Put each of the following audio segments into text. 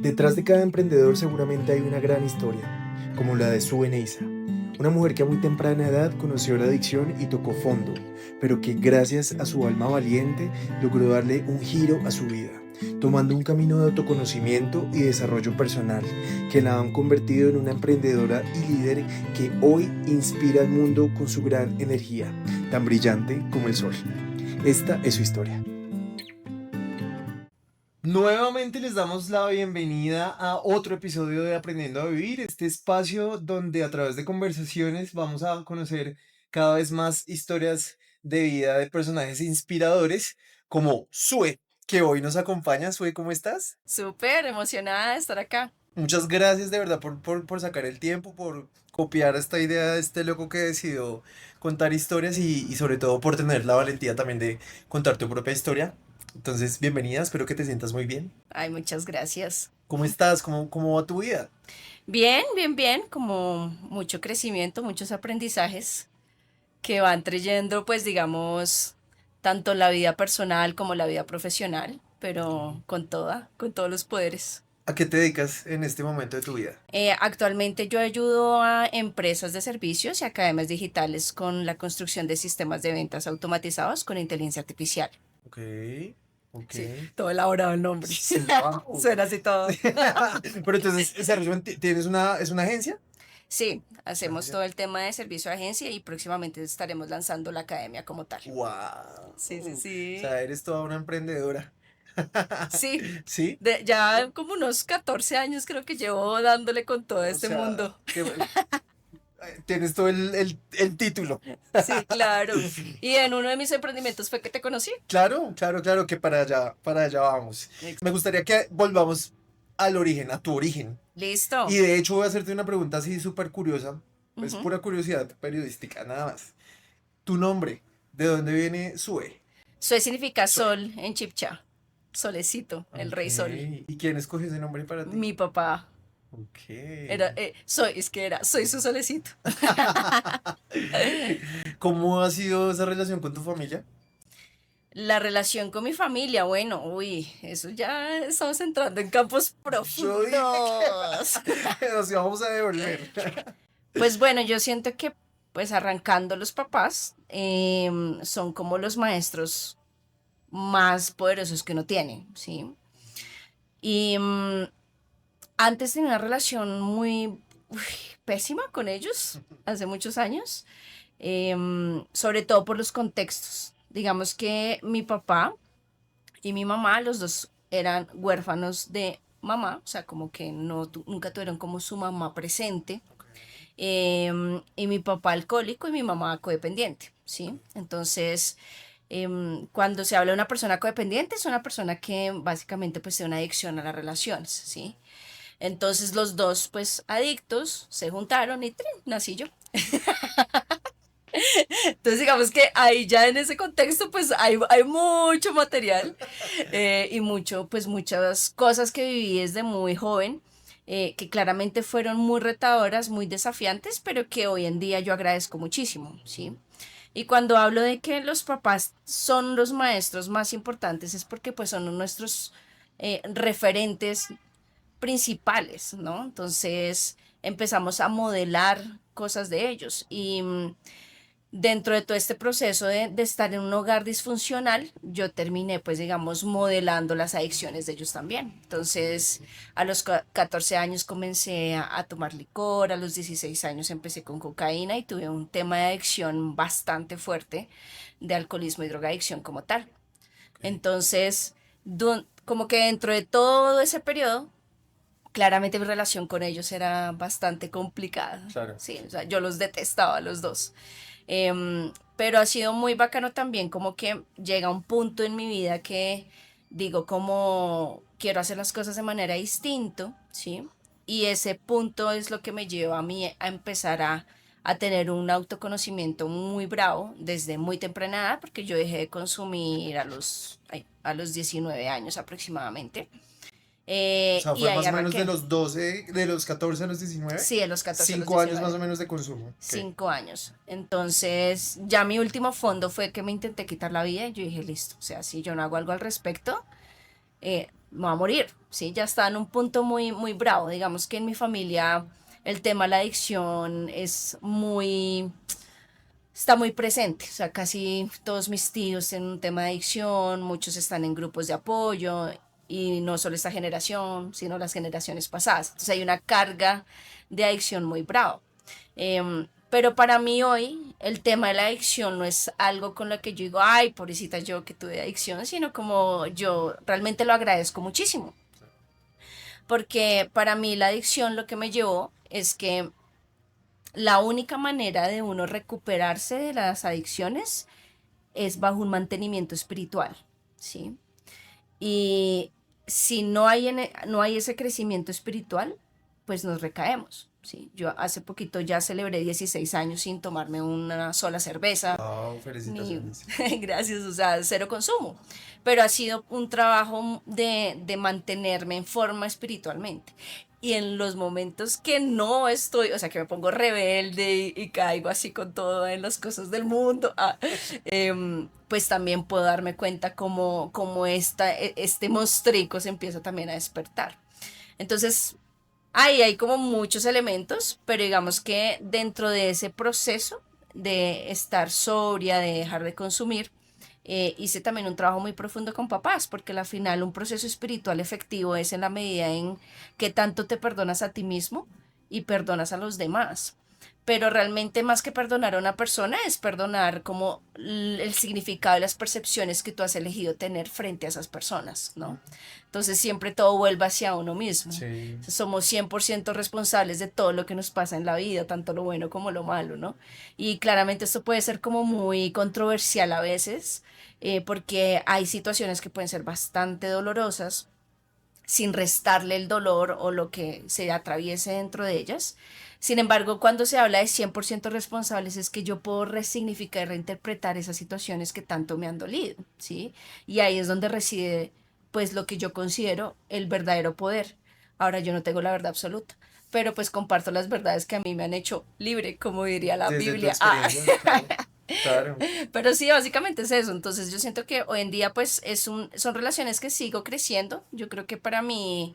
Detrás de cada emprendedor seguramente hay una gran historia, como la de Sue Neisa, una mujer que a muy temprana edad conoció la adicción y tocó fondo, pero que gracias a su alma valiente logró darle un giro a su vida, tomando un camino de autoconocimiento y desarrollo personal que la han convertido en una emprendedora y líder que hoy inspira al mundo con su gran energía, tan brillante como el sol. Esta es su historia. Nuevamente les damos la bienvenida a otro episodio de Aprendiendo a Vivir, este espacio donde a través de conversaciones vamos a conocer cada vez más historias de vida de personajes inspiradores como Sue, que hoy nos acompaña. Sue, ¿cómo estás? Súper emocionada de estar acá. Muchas gracias de verdad por sacar el tiempo, por copiar esta idea de este loco que decidió contar historias y sobre todo por tener la valentía también de contar tu propia historia. Entonces, bienvenida, espero que te sientas muy bien. Ay, muchas gracias. ¿Cómo estás? ¿Cómo va tu vida? Bien, bien, bien, como mucho crecimiento, muchos aprendizajes que van trayendo, pues digamos, tanto la vida personal como la vida profesional, pero con todos los poderes. ¿A qué te dedicas en este momento de tu vida? Actualmente yo ayudo a empresas de servicios y academias digitales con la construcción de sistemas de ventas automatizados con inteligencia artificial. Ok, ok. Sí, todo elaborado el nombre. Wow. Suena así todo. Pero entonces, ¿tienes es una agencia? Sí, hacemos Agencia. todo el tema de servicio a agencia y próximamente estaremos lanzando la academia como tal. Wow. Sí, sí, O sí. sea, eres toda una emprendedora. Sí, ¿Sí? ya como unos 14 años creo que llevo dándole con todo O este sea, mundo. tienes todo el título. Sí, claro. Y en uno de mis emprendimientos fue que te conocí. Claro, claro, claro que para allá vamos. Ex- Me gustaría que volvamos al origen, a tu origen. Y Listo. de hecho voy a hacerte una pregunta así súper curiosa. Es Ujú. pura curiosidad periodística, nada más. Tu nombre, ¿de dónde viene Sue? Soy significa Sue. sol en chipcha. Solecito, el Ok. rey sol. ¿Y quién escogió ese nombre para ti? Mi papá Ok. soy su solecito. ¿Cómo ha sido esa relación con tu familia? La relación con mi familia, bueno, uy, eso ya estamos entrando en campos Yo dije profundos. que nos íbamos a devolver. Pues bueno, yo siento que pues arrancando los papás son como los maestros más poderosos que uno tiene, ¿sí? Y antes tenía una relación muy uy, pésima con ellos, hace muchos años, sobre todo por los contextos. Digamos que mi papá y mi mamá, los dos eran huérfanos de mamá, o sea, como que no, nunca tuvieron como su mamá presente. Y mi papá alcohólico y mi mamá codependiente, ¿sí? Entonces, cuando se habla de una persona codependiente, es una persona que básicamente pues tiene una adicción a las relaciones, ¿sí? Entonces los dos pues adictos se juntaron y ¡trin! Nací yo. Entonces digamos que ahí ya en ese contexto pues hay mucho material y mucho pues muchas cosas que viví desde muy joven que claramente fueron muy retadoras, muy desafiantes, pero que hoy en día yo agradezco muchísimo, ¿sí? Y cuando hablo de que los papás son los maestros más importantes es porque pues son nuestros referentes principales, ¿no? Entonces empezamos a modelar cosas de ellos y dentro de todo este proceso de estar en un hogar disfuncional, yo terminé, pues, digamos, modelando las adicciones de ellos también. Entonces, a los 14 años comencé a tomar licor, a los 16 años empecé con cocaína y tuve un tema de adicción bastante fuerte, de alcoholismo y drogadicción como tal. Ok, Entonces, como que dentro de todo ese periodo, claramente mi relación con ellos era bastante complicada. claro. Sí, o sea, yo los detestaba a los dos. Pero ha sido muy bacano también, como que llega un punto en mi vida que digo como quiero hacer las cosas de manera distinta, ¿sí? Y ese punto es lo que me lleva a mí a empezar a tener un autoconocimiento muy bravo desde muy temprana edad, porque yo dejé de consumir a los 19 años aproximadamente. O sea, Y fue ahí más o menos de arranqué. los 12, de los 14 a los 19. Sí, de los 14 a los 5 años más o 19. menos de consumo. Ok. 5 años. Entonces, ya mi último fondo fue que me intenté quitar la vida y yo dije, listo, o sea, si yo no hago algo al respecto, me voy a morir, ¿sí? Ya está en un punto muy, muy bravo. Digamos que en mi familia el tema de la adicción está muy presente. O sea, casi todos mis tíos tienen un tema de adicción, muchos están en grupos de apoyo y no solo esta generación, sino las generaciones pasadas. Entonces hay una carga de adicción muy brava. Pero para mí hoy el tema de la adicción no es algo con lo que yo digo, ay, pobrecita yo que tuve adicción, sino como yo realmente lo agradezco muchísimo. Porque para mí la adicción lo que me llevó es que la única manera de uno recuperarse de las adicciones es bajo un mantenimiento espiritual, ¿sí? Y si no hay ese crecimiento espiritual, pues nos recaemos, ¿sí? Yo hace poquito ya celebré 16 años sin tomarme una sola cerveza, Wow, ni, felicitaciones. gracias, o sea, cero consumo. Pero ha sido un trabajo de mantenerme en forma espiritualmente. Y en los momentos que no estoy, o sea, que me pongo rebelde y caigo así con todo en las cosas del mundo, pues también puedo darme cuenta cómo este mostrico se empieza también a despertar. Entonces, ahí hay como muchos elementos, pero digamos que dentro de ese proceso de estar sobria, de dejar de consumir, hice también un trabajo muy profundo con papás, porque al final un proceso espiritual efectivo es en la medida en que tanto te perdonas a ti mismo y perdonas a los demás. Pero realmente más que perdonar a una persona es perdonar como el significado y las percepciones que tú has elegido tener frente a esas personas, ¿no? Entonces siempre todo vuelve hacia uno mismo. Sí. Somos 100% responsables de todo lo que nos pasa en la vida, tanto lo bueno como lo malo, ¿no? Y claramente esto puede ser como muy controversial a veces, porque hay situaciones que pueden ser bastante dolorosas sin restarle el dolor o lo que se atraviese dentro de ellas. Sin embargo, cuando se habla de 100% responsables es que yo puedo resignificar y reinterpretar esas situaciones que tanto me han dolido, ¿sí? Y ahí es donde reside, pues, lo que yo considero el verdadero poder. Ahora yo no tengo la verdad absoluta, pero pues comparto las verdades que a mí me han hecho libre, como diría la Desde tu Biblia. Ah. experiencia, claro. Claro. Pero sí, básicamente es eso. Entonces yo siento que hoy en día pues son relaciones que sigo creciendo. Yo creo que para mí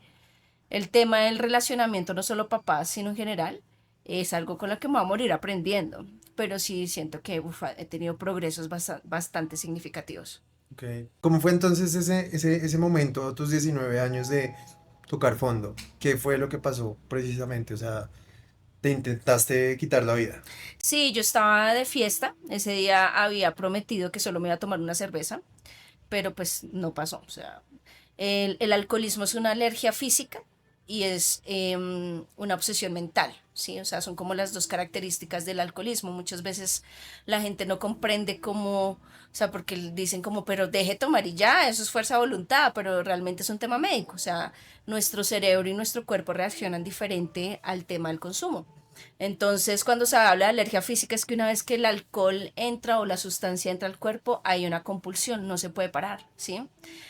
el tema del relacionamiento, no solo papás, sino en general, es algo con lo que me voy a morir aprendiendo. Pero sí siento que he tenido progresos bastante significativos. Ok. ¿Cómo fue entonces ese momento, a tus 19 años de tocar fondo? ¿Qué fue lo que pasó precisamente? O sea, te intentaste quitar la vida. Sí, yo estaba de fiesta. Ese día había prometido que solo me iba a tomar una cerveza, pero pues no pasó. O sea, el alcoholismo es una alergia física y es una obsesión mental, ¿sí? O sea, son como las dos características del alcoholismo. Muchas veces la gente no comprende cómo, o sea, porque dicen como, pero deje tomar y ya, eso es fuerza de voluntad, pero realmente es un tema médico. O sea, nuestro cerebro y nuestro cuerpo reaccionan diferente al tema del consumo. Entonces, cuando se habla de alergia física es que una vez que el alcohol entra o la sustancia entra al cuerpo, hay una compulsión, no se puede parar, ¿sí?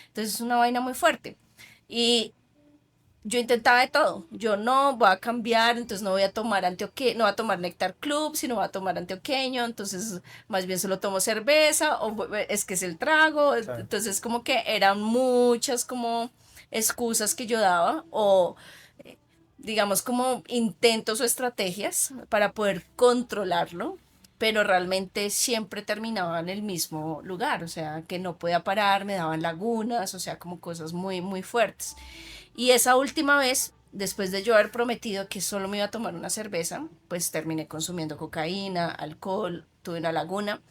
Entonces es una vaina muy fuerte. Y yo intentaba de todo. Yo no voy a cambiar, entonces no voy a tomar no voy a tomar Nectar Club, sino voy a tomar antioqueño, entonces más bien solo tomo cerveza, o es que es el trago. Claro. Entonces como que eran muchas como excusas que yo daba, o digamos como intentos o estrategias para poder controlarlo, pero realmente siempre terminaba en el mismo lugar, o sea, que no podía parar, me daban lagunas, o sea, como cosas muy, muy fuertes. Y esa última vez, después de yo haber prometido que solo me iba a tomar una cerveza, pues terminé consumiendo cocaína, alcohol, tuve una laguna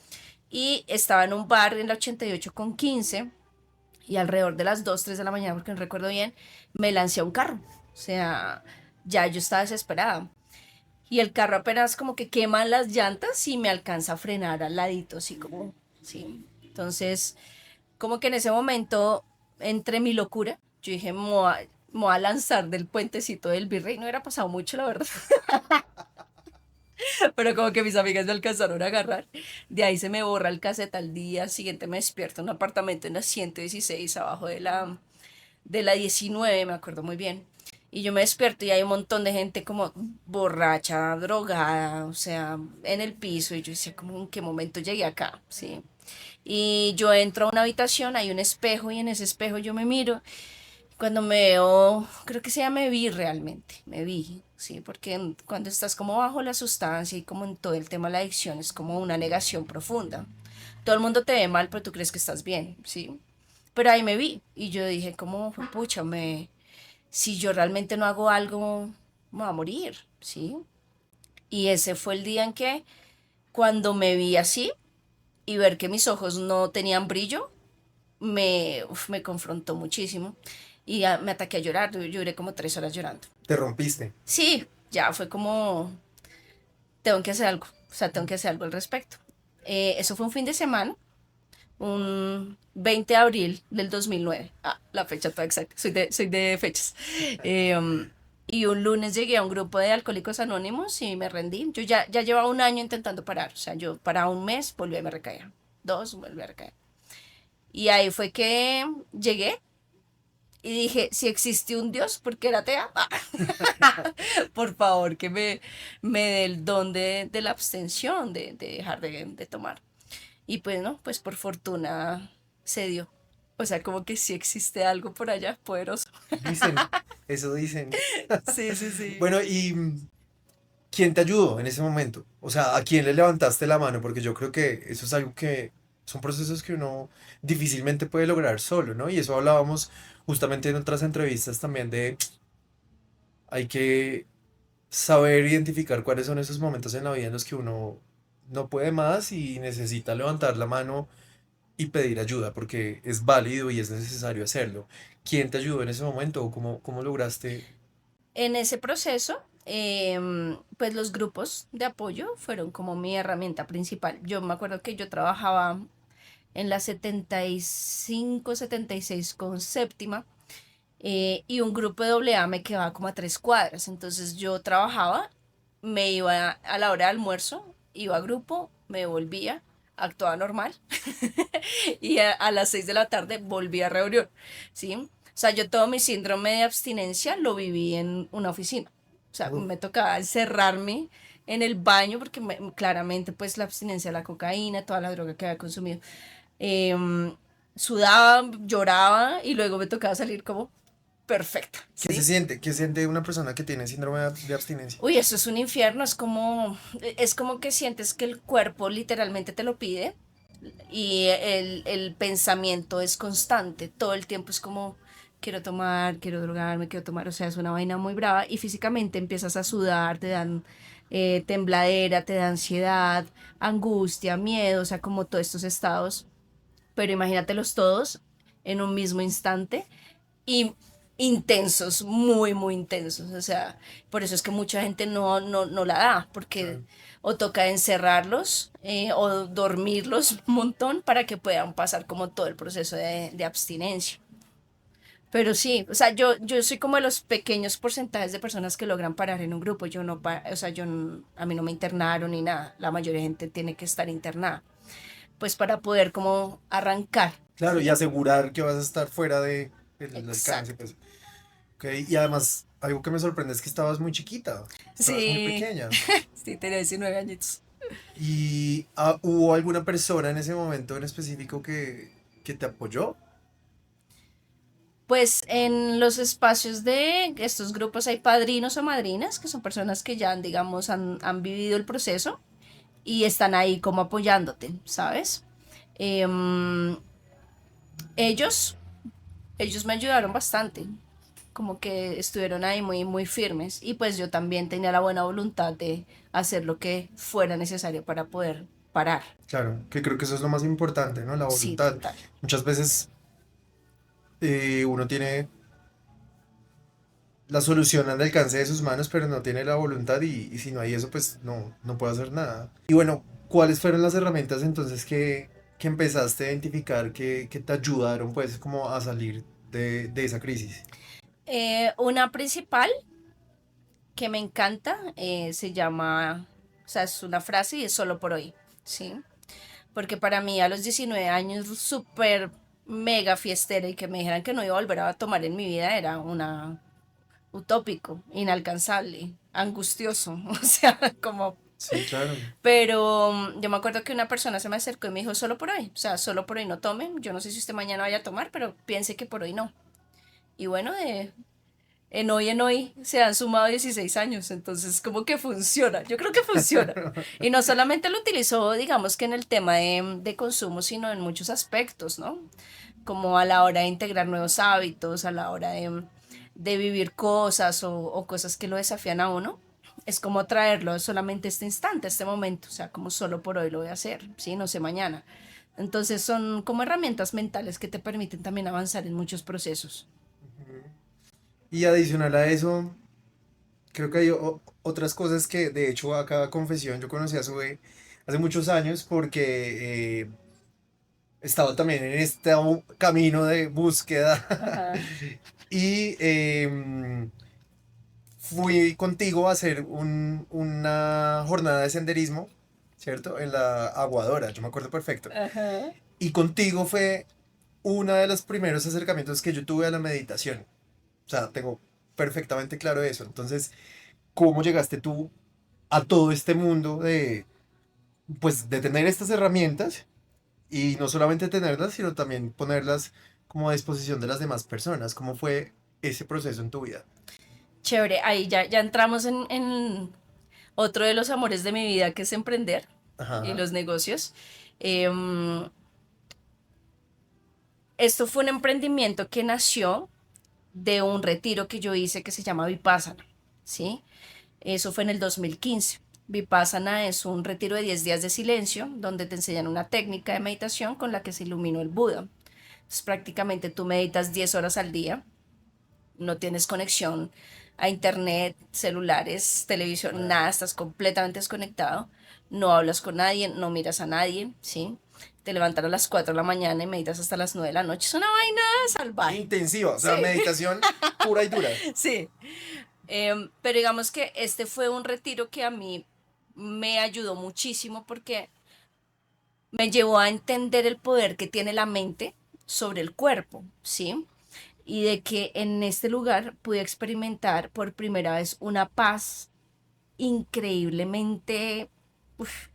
y estaba en un bar en la 88 con 15 y alrededor de las 2 3 de la mañana, porque no recuerdo bien, me lancé a un carro. O sea, ya yo estaba desesperada. Y el carro apenas como que quema las llantas y me alcanza a frenar al ladito, así como, sí. Entonces, como que en ese momento, entre mi locura, yo dije, me voy a lanzar del puentecito del Virrey. No hubiera pasado mucho, la verdad. Pero como que mis amigas me alcanzaron a agarrar. De ahí se me borra el cassette. Al día siguiente me despierto en un apartamento en la 116 abajo de la 19, me acuerdo muy bien. Y yo me despierto y hay un montón de gente como borracha, drogada, o sea, en el piso. Y yo decía, como, ¿en qué momento llegué acá? Sí. Y yo entro a una habitación, hay un espejo y en ese espejo yo me miro Cuando me veo, creo que sí, ya me vi realmente, me vi, sí, porque cuando estás como bajo la sustancia y como en todo el tema de la adicción es como una negación profunda. Todo el mundo te ve mal, pero tú crees que estás bien, sí. Pero ahí me vi y yo dije como, pucha, si yo realmente no hago algo, me voy a morir, sí. Y ese fue el día en que cuando me vi así y ver que mis ojos no tenían brillo, me confrontó muchísimo y me ataqué a llorar. Yo lloré como 3 horas llorando. Te rompiste. Sí, ya fue como, tengo que hacer algo, o sea, tengo que hacer algo al respecto. Eso fue un fin de semana, un 20 de abril del 2009. Ah, la fecha toda exacta, soy de fechas. Eh, y un lunes llegué a un grupo de alcohólicos anónimos y me rendí. Yo ya llevaba un año intentando parar, o sea, yo paraba un mes, volví a me recaía. 2, volví a recaer. Y ahí fue que llegué y dije, si existe un Dios, ¿por qué era atea? Por favor, que me dé el don de la abstención, de dejar de tomar. Y pues no, pues por fortuna se dio. O sea, como que sí existe algo por allá poderoso. Dicen, eso dicen. Sí, sí, sí. Bueno, ¿y quién te ayudó en ese momento? O sea, ¿a quién le levantaste la mano? Porque yo creo que eso es algo que son procesos que uno difícilmente puede lograr solo, ¿no? Y eso hablábamos justamente en otras entrevistas también de hay que saber identificar cuáles son esos momentos en la vida en los que uno no puede más y necesita levantar la mano y pedir ayuda porque es válido y es necesario hacerlo. ¿Quién te ayudó en ese momento o cómo lograste? En ese proceso, pues los grupos de apoyo fueron como mi herramienta principal. Yo me acuerdo que yo trabajaba en la 75, 76 con séptima. Y un grupo de doble A me quedaba como a 3 cuadras. Entonces yo trabajaba, me iba a la hora de almuerzo, iba a grupo, me volvía, actuaba normal y a las 6 de la tarde volvía a reunión, ¿sí? O sea, yo todo mi síndrome de abstinencia lo viví en una oficina. O sea, Uf, me tocaba encerrarme en el baño porque claramente pues la abstinencia de la cocaína, toda la droga que había consumido. Em, Sudaba, lloraba y luego me tocaba salir como perfecta, ¿qué se ¿sí? siente? ¿Qué siente una persona que tiene síndrome de abstinencia? Uy, eso es un infierno, es como que sientes que el cuerpo literalmente te lo pide y el pensamiento es constante, todo el tiempo es como, quiero tomar, quiero drogarme, quiero tomar, o sea, es una vaina muy brava y físicamente empiezas a sudar, te dan tembladera, te da ansiedad, angustia, miedo, o sea, como todos estos estados, pero imagínatelos todos en un mismo instante y intensos, muy, muy intensos. O sea, por eso es que mucha gente no la da, porque Claro. o toca encerrarlos o dormirlos un montón para que puedan pasar como todo el proceso de abstinencia. Pero sí, o sea, yo soy como de los pequeños porcentajes de personas que logran parar en un grupo. Yo no, o sea, a mí no me internaron ni nada. La mayoría de gente tiene que estar internada, pues para poder como arrancar, Claro, y ¿sí? asegurar que vas a estar fuera del alcance, Exacto. pues. Ok, y además, algo que me sorprende es que estabas muy chiquita, estabas muy Sí, pequeña. sí, tenía 19 añitos. ¿Y hubo alguna persona en ese momento en específico que te apoyó? Pues en los espacios de estos grupos hay padrinos o madrinas, que son personas que ya, digamos, han vivido el proceso y están ahí como apoyándote, ¿sabes? Em, ellos, ellos me ayudaron bastante, como que estuvieron ahí muy, muy firmes y pues yo también tenía la buena voluntad de hacer lo que fuera necesario para poder parar. Claro, que creo que eso es lo más importante, ¿no? La Sí, voluntad. total. Muchas veces uno tiene la solución al alcance de sus manos, pero no tiene la voluntad y si no hay eso, pues no puede hacer nada. Y bueno, ¿cuáles fueron las herramientas entonces que empezaste a identificar que te ayudaron pues como a salir de esa crisis? Una principal que me encanta, se llama, o sea, es una frase y es solo por hoy, ¿sí? Porque para mí a los 19 años, súper mega fiestera y que me dijeran que no iba a volver a tomar en mi vida era una utópico, inalcanzable, angustioso, o sea, como... Sí, claro. Pero yo me acuerdo que una persona se me acercó y me dijo, solo por hoy, o sea, solo por hoy no tomen, yo no sé si usted mañana vaya a tomar, pero piense que por hoy no. Y bueno, en hoy se han sumado 16 años, entonces como que funciona, yo creo que funciona. Y no solamente lo utilizó, digamos que en el tema de consumo, sino en muchos aspectos, ¿no? Como a la hora de integrar nuevos hábitos, a la hora de vivir cosas o cosas que lo desafían a uno. Es como traerlo solamente a este instante, a este momento, o sea, como solo por hoy lo voy a hacer, ¿sí? No sé mañana. Entonces son como herramientas mentales que te permiten también avanzar en muchos procesos. Y adicional a eso, creo que hay otras cosas que, de hecho, acá confesión, yo conocí a Zoe hace muchos años porque estaba también en este camino de búsqueda Ajá. y fui contigo a hacer una jornada de senderismo, ¿cierto? En la Aguadora, yo me acuerdo perfecto. Ajá. Y contigo fue uno de los primeros acercamientos que yo tuve a la meditación. O sea, tengo perfectamente claro eso. Entonces, ¿cómo llegaste tú a todo este mundo de, pues, de tener estas herramientas y no solamente tenerlas, sino también ponerlas como a disposición de las demás personas? ¿Cómo fue ese proceso en tu vida? Chévere, ahí ya entramos en otro de los amores de mi vida, que es emprender y Ajá. los negocios. Em, Esto fue un emprendimiento que nació de un retiro que yo hice que se llama Vipassana, ¿sí? Eso fue en el 2015. Vipassana es un retiro de 10 días de silencio donde te enseñan una técnica de meditación con la que se iluminó el Buda. Entonces, prácticamente tú meditas 10 horas al día, no tienes conexión a internet, celulares, televisión, Wow. nada, estás completamente desconectado, no hablas con nadie, no miras a nadie, ¿sí? Te levantas a las 4 de la mañana y meditas hasta las 9 de la noche, es una vaina salvaje. Intensiva, o Sí, sea, meditación pura y dura. sí. Pero digamos que este fue un retiro que a mí me ayudó muchísimo porque me llevó a entender el poder que tiene la mente sobre el cuerpo, ¿sí? Y de que en este lugar pude experimentar por primera vez una paz increíblemente uf,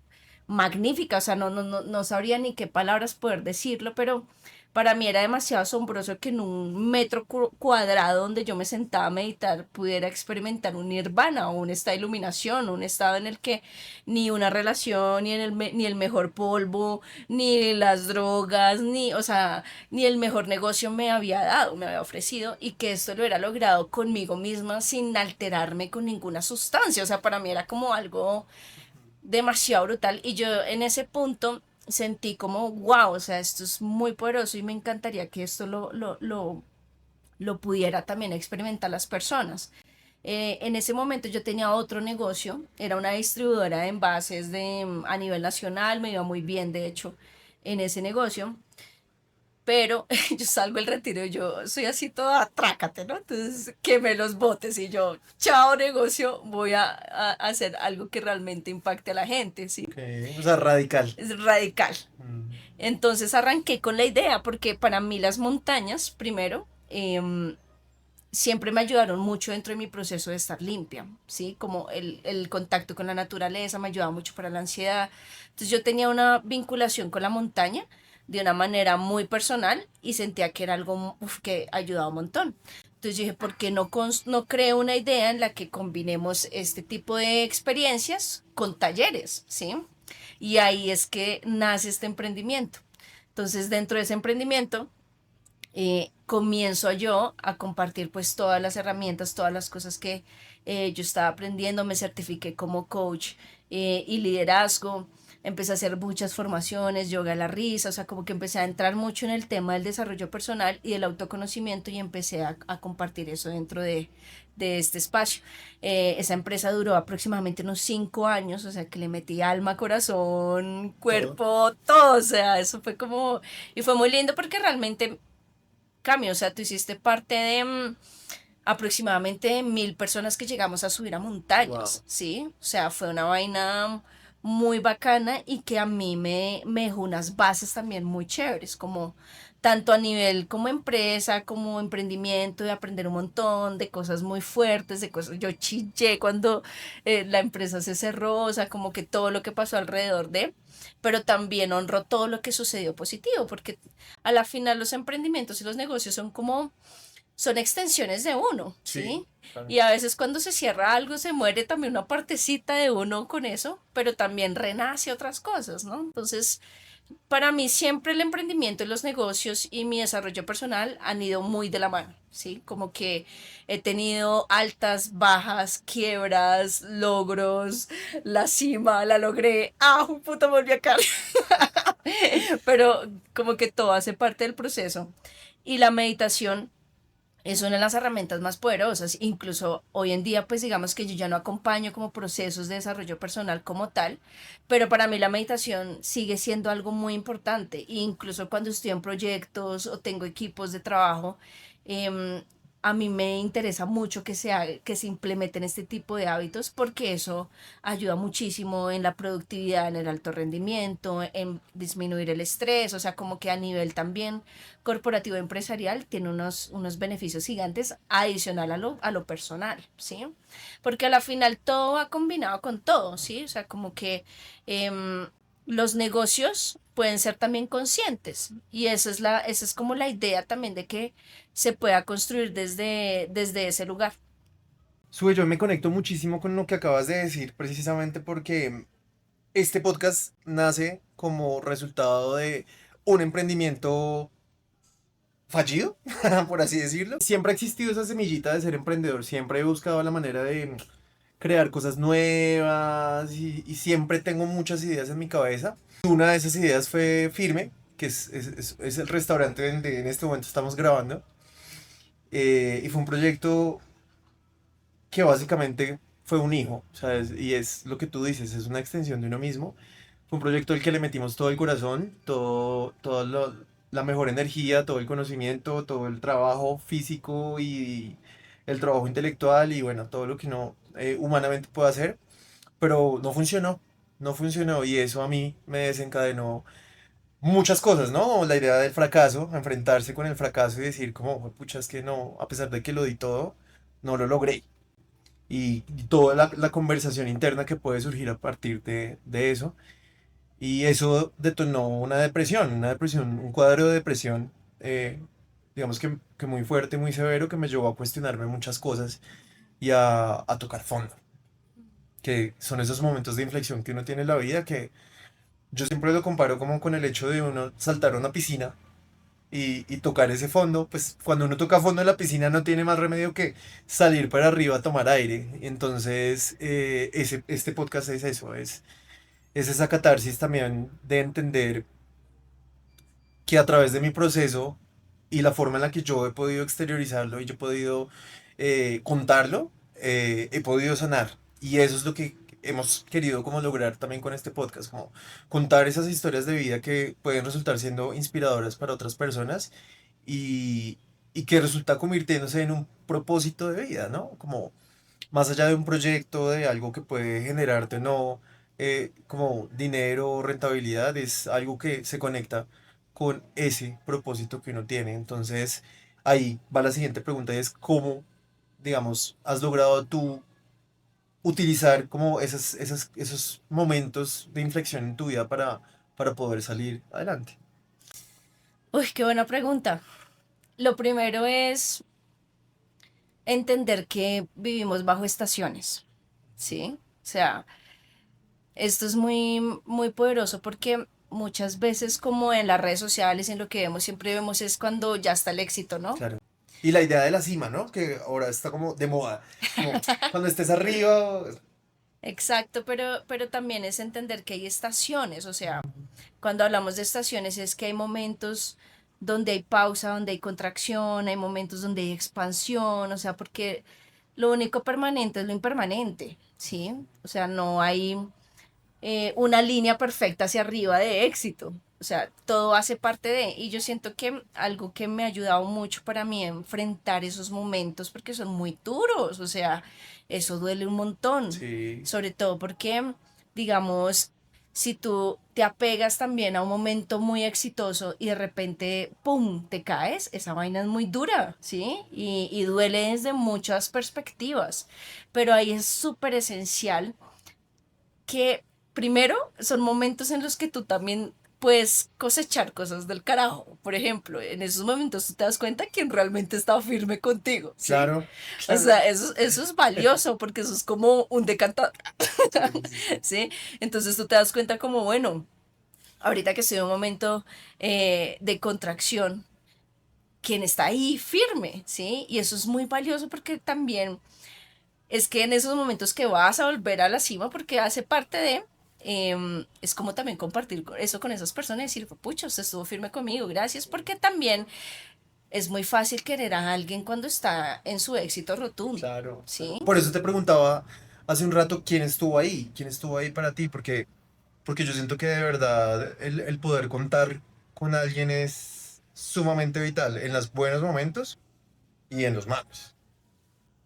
magnífica, o sea, no sabría ni qué palabras poder decirlo, pero para mí era demasiado asombroso que en un metro cuadrado donde yo me sentaba a meditar pudiera experimentar un nirvana o un estado de iluminación, un estado en el que ni una relación, ni el mejor polvo, ni las drogas, ni, o sea, ni el mejor negocio me había dado, me había ofrecido, y que esto lo era logrado conmigo misma sin alterarme con ninguna sustancia, o sea, para mí era como algo demasiado brutal y yo en ese punto sentí como, wow, o sea, esto es muy poderoso y me encantaría que esto lo pudiera también experimentar las personas. En ese momento yo tenía otro negocio, era una distribuidora de envases a nivel nacional, me iba muy bien de hecho en ese negocio, pero yo salgo del retiro y yo soy así toda trácate, ¿no? Entonces, quemé los botes y yo, chao negocio, voy a hacer algo que realmente impacte a la gente, ¿sí? Ok, o sea, radical. Es radical. Mm. Entonces arranqué con la idea, porque para mí las montañas, primero, siempre me ayudaron mucho dentro de mi proceso de estar limpia, ¿sí? Como el contacto con la naturaleza me ayudaba mucho para la ansiedad. Entonces yo tenía una vinculación con la montaña de una manera muy personal y sentía que era algo uf, que ayudaba un montón. Entonces dije, ¿por qué no creo una idea en la que combinemos este tipo de experiencias con talleres, ¿sí? Y ahí es que nace este emprendimiento. Entonces, dentro de ese emprendimiento, comienzo yo a compartir pues todas las herramientas, todas las cosas que yo estaba aprendiendo, me certifiqué como coach y liderazgo, empecé a hacer muchas formaciones, yoga a la risa, o sea, como que empecé a entrar mucho en el tema del desarrollo personal y del autoconocimiento y empecé a compartir eso dentro de este espacio. Esa empresa duró aproximadamente unos 5 años, o sea, que le metí alma, corazón, Todo. cuerpo, todo, o sea, eso fue como, y fue muy lindo porque realmente cambio, o sea, tú hiciste parte de aproximadamente 1.000 personas que llegamos a subir a Wow. montañas, ¿sí? O sea, fue una vaina muy bacana y que a mí me dejó unas bases también muy chéveres, como tanto a nivel como empresa, como emprendimiento, de aprender un montón de cosas muy fuertes, de cosas, yo chillé cuando la empresa se cerró, o sea, como que todo lo que pasó alrededor de, pero también honro todo lo que sucedió positivo, porque a la final los emprendimientos y los negocios son como son extensiones de uno, Sí, ¿sí? claro. Y a veces cuando se cierra algo se muere también una partecita de uno con eso, pero también renace otras cosas, ¿no? Entonces, para mí siempre el emprendimiento y los negocios y mi desarrollo personal han ido muy de la mano, ¿sí? Como que he tenido altas, bajas, quiebras, logros, la cima, la logré, puta, volví a caer. Pero como que todo hace parte del proceso. Y la meditación es una de las herramientas más poderosas. Incluso hoy en día, pues digamos que yo ya no acompaño como procesos de desarrollo personal como tal, pero para mí la meditación sigue siendo algo muy importante. E incluso cuando estoy en proyectos o tengo equipos de trabajo, eh, a mí me interesa mucho que se implementen este tipo de hábitos porque eso ayuda muchísimo en la productividad, en el alto rendimiento, en disminuir el estrés, o sea, como que a nivel también corporativo empresarial tiene unos beneficios gigantes adicional a lo personal, ¿sí? Porque a la final todo va combinado con todo, ¿sí? O sea, como que eh, los negocios pueden ser también conscientes y esa es como la idea también de que se pueda construir desde ese lugar. Sube, yo me conecto muchísimo con lo que acabas de decir, precisamente porque este podcast nace como resultado de un emprendimiento fallido, por así decirlo. Siempre ha existido esa semillita de ser emprendedor, siempre he buscado la manera de crear cosas nuevas y siempre tengo muchas ideas en mi cabeza. Una de esas ideas fue Firme, que es el restaurante donde en este momento estamos grabando. Y fue un proyecto que básicamente fue un hijo, ¿sabes? Y es lo que tú dices, es una extensión de uno mismo. Fue un proyecto al que le metimos todo el corazón, la mejor energía, todo el conocimiento, todo el trabajo físico y el trabajo intelectual y bueno, todo lo que uno humanamente puede hacer, pero no funcionó, no funcionó y eso a mí me desencadenó muchas cosas, ¿no? La idea del fracaso, enfrentarse con el fracaso y decir como, pucha, es que no, a pesar de que lo di todo, no lo logré y toda la conversación interna que puede surgir a partir de eso. Y eso detonó una depresión, un cuadro de depresión, eh, digamos que muy fuerte, muy severo, que me llevó a cuestionarme muchas cosas y a tocar fondo, que son esos momentos de inflexión que uno tiene en la vida, que yo siempre lo comparo como con el hecho de uno saltar a una piscina y tocar ese fondo, pues cuando uno toca fondo en la piscina no tiene más remedio que salir para arriba a tomar aire. Entonces, este podcast es eso, es esa catarsis también de entender que a través de mi proceso y la forma en la que yo he podido exteriorizarlo y yo he podido contarlo, he podido sanar. Y eso es lo que hemos querido como lograr también con este podcast, como contar esas historias de vida que pueden resultar siendo inspiradoras para otras personas y, y que resulta convirtiéndose en un propósito de vida, ¿no? Como más allá de un proyecto, de algo que puede generarte o no, como dinero o rentabilidad, es algo que se conecta con ese propósito que uno tiene. Entonces, ahí va la siguiente pregunta y es cómo, digamos, has logrado tú utilizar como esos momentos de inflexión en tu vida para poder salir adelante. Uy, qué buena pregunta. Lo primero es entender que vivimos bajo estaciones, ¿sí? O sea, esto es muy poderoso porque muchas veces como en las redes sociales, en lo que vemos, siempre vemos es cuando ya está el éxito, ¿no? Claro. Y la idea de la cima, ¿no? Que ahora está como de moda. Como cuando estés arriba. Exacto, pero también es entender que hay estaciones, o sea, cuando hablamos de estaciones es que hay momentos donde hay pausa, donde hay contracción, hay momentos donde hay expansión, o sea, porque lo único permanente es lo impermanente, ¿sí? O sea, no hay una línea perfecta hacia arriba de éxito. O sea, todo hace parte de, y yo siento que algo que me ha ayudado mucho para mí a enfrentar esos momentos, porque son muy duros, o sea, eso duele un montón, Sí. sobre todo porque, digamos, si tú te apegas también a un momento muy exitoso y de repente, ¡pum!, te caes, esa vaina es muy dura, ¿sí? Y duele desde muchas perspectivas, pero ahí es súper esencial que primero son momentos en los que tú también puedes cosechar cosas del carajo. Por ejemplo, en esos momentos tú te das cuenta quién realmente está firme contigo, ¿sí? Claro, O claro. sea, eso es valioso porque eso es como un decantador, Sí, sí, sí. ¿sí? Entonces tú te das cuenta como, bueno, ahorita que estoy en un momento de contracción, quién está ahí firme, ¿sí? Y eso es muy valioso porque también es que en esos momentos que vas a volver a la cima, porque hace parte de, es como también compartir eso con esas personas y decir, pucha, usted estuvo firme conmigo, gracias, porque también es muy fácil querer a alguien cuando está en su éxito rotundo, Claro, claro. ¿sí? Por eso te preguntaba hace un rato quién estuvo ahí para ti, porque yo siento que de verdad el poder contar con alguien es sumamente vital en los buenos momentos y en los malos.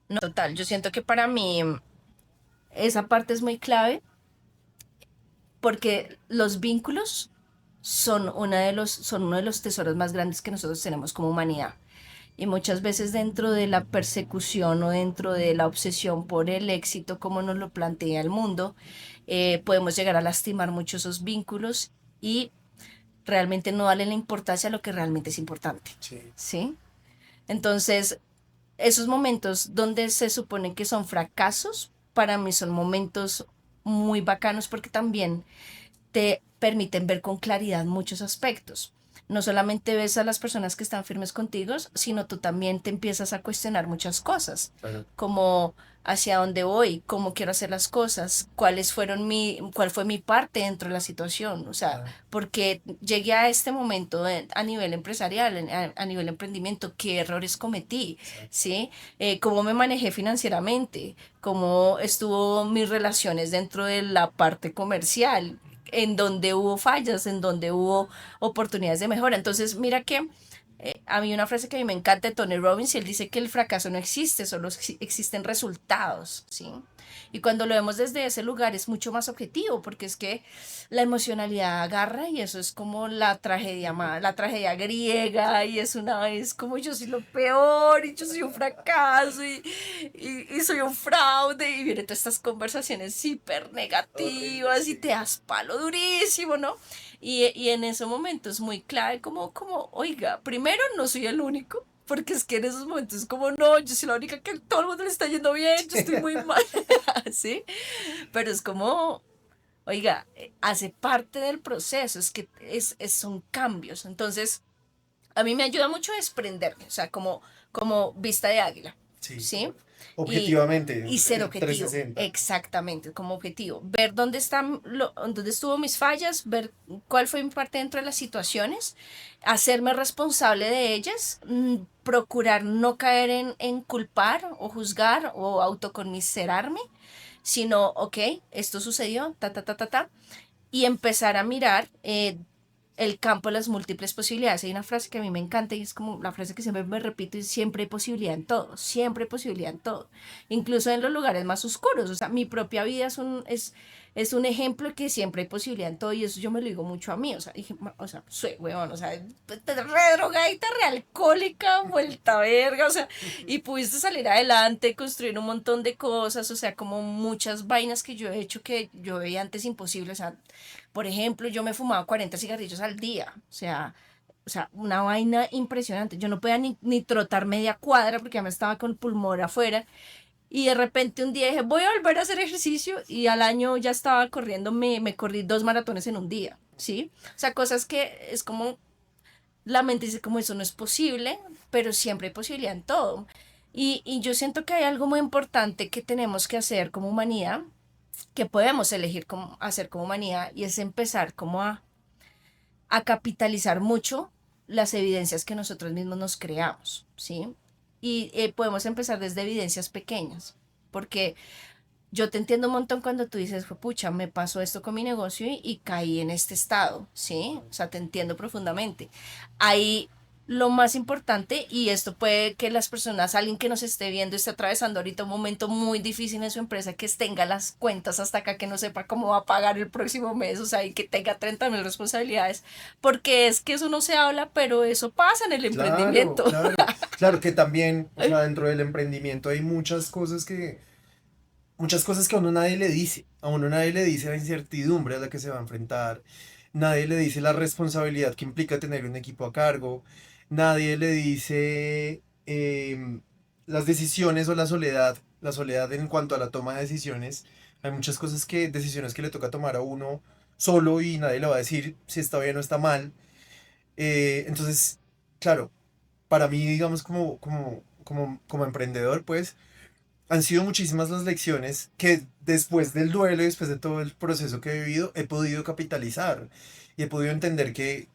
No, total, yo siento que para mí esa parte es muy clave porque los vínculos son uno de los tesoros más grandes que nosotros tenemos como humanidad. Y muchas veces dentro de la persecución o dentro de la obsesión por el éxito, como nos lo plantea el mundo, podemos llegar a lastimar mucho esos vínculos y realmente no darle la importancia a lo que realmente es importante, Sí. ¿sí? Entonces, esos momentos donde se supone que son fracasos, para mí son momentos muy bacanos porque también te permiten ver con claridad muchos aspectos. No solamente ves a las personas que están firmes contigo, sino tú también te empiezas a cuestionar muchas cosas, Claro. como hacia dónde voy, cómo quiero hacer las cosas, cuál fue mi parte dentro de la situación, o sea, Claro. porque llegué a este momento a nivel empresarial, a nivel emprendimiento, qué errores cometí, Exacto. ¿sí? Cómo me manejé financieramente, cómo estuvo mis relaciones dentro de la parte comercial, en donde hubo fallas, en donde hubo oportunidades de mejora. Entonces, mira que a mí una frase que a mí me encanta de Tony Robbins, y él dice que el fracaso no existe, solo existen resultados, ¿sí? Y cuando lo vemos desde ese lugar es mucho más objetivo, porque es que la emocionalidad agarra y eso es como la tragedia griega, y es una vez como yo soy lo peor y yo soy un fracaso y soy un fraude y vienen todas estas conversaciones hiper Horrible, negativas y sí. te das palo durísimo, ¿no? Y en ese momento es muy clave oiga, primero no soy el único, porque es que en esos momentos es como, no, yo soy la única que todo el mundo le está yendo bien, yo estoy muy mal, ¿sí? Pero es como, oiga, hace parte del proceso, es que son cambios. Entonces, a mí me ayuda mucho a desprenderme, o sea, como vista de águila, Sí. ¿sí? Y, Objetivamente, y ser trescientos objetivo, sesenta. exactamente, como objetivo. Ver dónde estuvo mis fallas, ver cuál fue mi parte dentro de las situaciones, hacerme responsable de ellas, procurar no caer en culpar o juzgar o autoconmiserarme, sino, ok, esto sucedió, ta, ta, ta, ta, ta, y empezar a mirar el campo de las múltiples posibilidades. Hay una frase que a mí me encanta y es como la frase que siempre me repito, y siempre hay posibilidad en todo, siempre hay posibilidad en todo, incluso en los lugares más oscuros. O sea, mi propia vida es un ejemplo que siempre hay posibilidad en todo, y eso yo me lo digo mucho a mí. O sea, dije, o sea, soy huevón, o sea, re drogadita, re alcohólica, vuelta verga, o sea, y pudiste salir adelante, construir un montón de cosas, o sea, como muchas vainas que yo he hecho que yo veía antes imposible. O sea, por ejemplo, yo me fumaba 40 cigarrillos al día, o sea, una vaina impresionante. Yo no podía ni trotar media cuadra porque ya me estaba con el pulmón afuera. Y de repente un día dije, voy a volver a hacer ejercicio, y al año ya estaba corriendo, me corrí 2 maratones en un día, ¿sí? O sea, cosas que es como, la mente dice como eso no es posible, pero siempre hay posibilidad en todo. Y yo siento que hay algo muy importante que tenemos que hacer como humanidad, que podemos elegir hacer como humanidad, y es empezar como a capitalizar mucho las evidencias que nosotros mismos nos creamos, ¿sí? Y podemos empezar desde evidencias pequeñas, porque yo te entiendo un montón cuando tú dices, pucha, me pasó esto con mi negocio y caí en este estado, ¿sí? O sea, te entiendo profundamente. Ahí lo más importante, y esto puede que las personas, alguien que nos esté viendo, esté atravesando ahorita un momento muy difícil en su empresa, que tenga las cuentas hasta acá, que no sepa cómo va a pagar el próximo mes, o sea, y que tenga 30.000 responsabilidades, porque es que eso no se habla, pero eso pasa en el Claro, emprendimiento. claro. Claro que también, o sea, dentro del emprendimiento hay muchas cosas que a uno nadie le dice. A uno nadie le dice la incertidumbre a la que se va a enfrentar, nadie le dice la responsabilidad que implica tener un equipo a cargo, nadie le dice las decisiones o la soledad en cuanto a la toma de decisiones. Hay muchas cosas decisiones que le toca tomar a uno solo y nadie le va a decir si está bien o está mal. Entonces, claro, para mí, digamos, como emprendedor, pues, han sido muchísimas las lecciones que después del duelo y después de todo el proceso que he vivido, he podido capitalizar y he podido entender que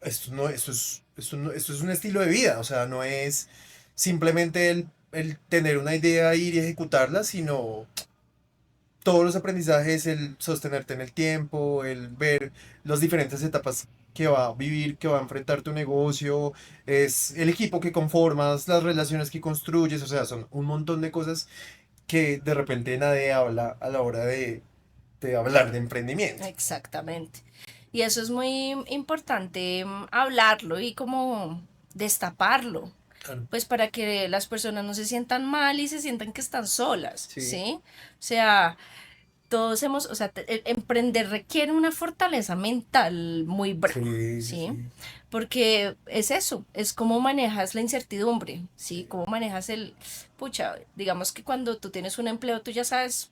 esto es un estilo de vida, o sea, no es simplemente el tener una idea, ir y ejecutarla, sino todos los aprendizajes, el sostenerte en el tiempo, el ver las diferentes etapas que va a vivir, que va a enfrentar tu negocio, es el equipo que conformas, las relaciones que construyes, o sea, son un montón de cosas que de repente nadie habla a la hora de hablar de emprendimiento. Exactamente. Y eso es muy importante, hablarlo y como destaparlo, Claro. pues para que las personas no se sientan mal y se sientan que están solas, Sí, ¿sí? O sea, todos hemos, o sea, emprender requiere una fortaleza mental muy brava, sí, sí, ¿sí? sí. Porque es eso, es cómo manejas la incertidumbre, ¿sí? Cómo manejas pucha, digamos que cuando tú tienes un empleo, tú ya sabes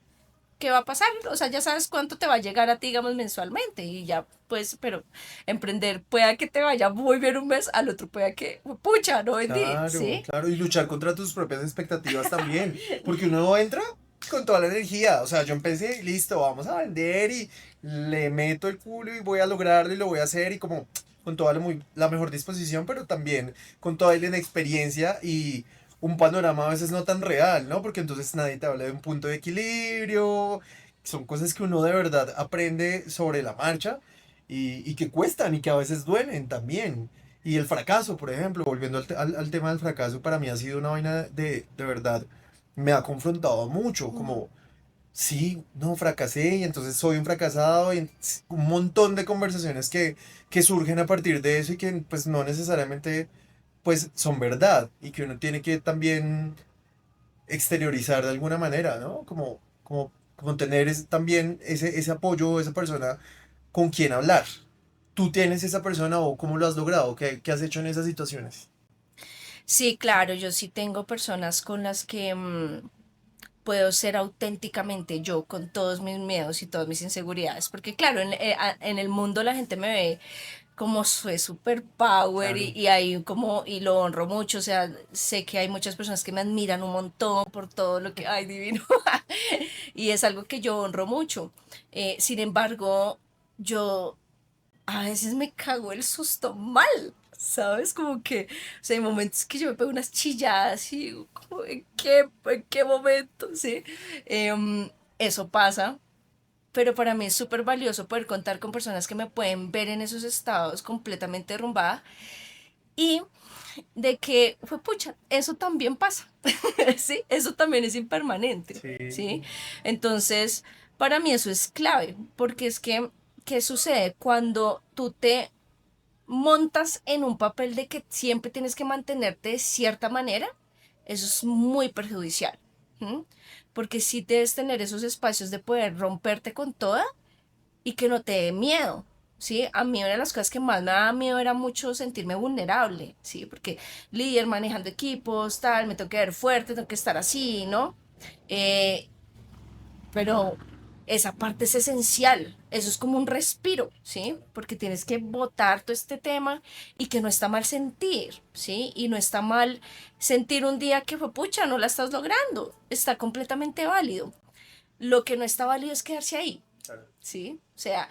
qué va a pasar, o sea, ya sabes cuánto te va a llegar a ti, digamos, mensualmente y ya, pues, pero emprender pueda que te vaya muy bien un mes, al otro pueda que, pucha, no vendí, Claro, ¿sí? claro, y luchar contra tus propias expectativas también, porque uno entra con toda la energía, o sea, yo empecé, listo, vamos a vender y le meto el culo y voy a lograrlo y lo voy a hacer y como con toda la mejor disposición, pero también con toda la inexperiencia y un panorama a veces no tan real, ¿no? Porque entonces nadie te habla de un punto de equilibrio, son cosas que uno de verdad aprende sobre la marcha y que cuestan y que a veces duelen también. Y el fracaso, por ejemplo, volviendo al tema del fracaso, para mí ha sido una vaina de verdad, me ha confrontado mucho, como, sí, no, fracasé y entonces soy un fracasado y un montón de conversaciones que surgen a partir de eso y que pues no necesariamente pues son verdad y que uno tiene que también exteriorizar de alguna manera, ¿no? Como tener también ese apoyo, esa persona con quien hablar. ¿Tú tienes esa persona o cómo lo has logrado? ¿Qué has hecho en esas situaciones? Sí, claro, yo sí tengo personas con las que puedo ser auténticamente yo con todos mis miedos y todas mis inseguridades, porque claro, en el mundo la gente me ve como soy super power Claro. y ahí como, y lo honro mucho, o sea, sé que hay muchas personas que me admiran un montón por todo lo que, ay, divino, y es algo que yo honro mucho. Sin embargo, yo a veces me cago el susto mal, ¿sabes? Como que, o sea, hay momentos que yo me pego unas chilladas y digo, como, en qué momento? ¿Sí? Eso pasa, pero para mí es súper valioso poder contar con personas que me pueden ver en esos estados completamente derrumbada y de que, fue pucha, eso también pasa, ¿sí? Eso también es impermanente, Sí. ¿sí? Entonces, para mí eso es clave, porque es que, ¿qué sucede cuando tú te montas en un papel de que siempre tienes que mantenerte de cierta manera? Eso es muy perjudicial, ¿m? Porque sí debes tener esos espacios de poder romperte con toda y que no te dé miedo, ¿sí? A mí una de las cosas que más me daba miedo era mucho sentirme vulnerable, ¿sí? Porque líder manejando equipos, tal, me tengo que ver fuerte, tengo que estar así, ¿no? Eh, pero esa parte es esencial, eso es como un respiro, ¿sí? Porque tienes que botar todo este tema y que no está mal sentir, ¿sí? Y no está mal sentir un día que fue pucha, no la estás logrando, está completamente válido. Lo que no está válido es quedarse ahí, Claro. ¿sí? O sea,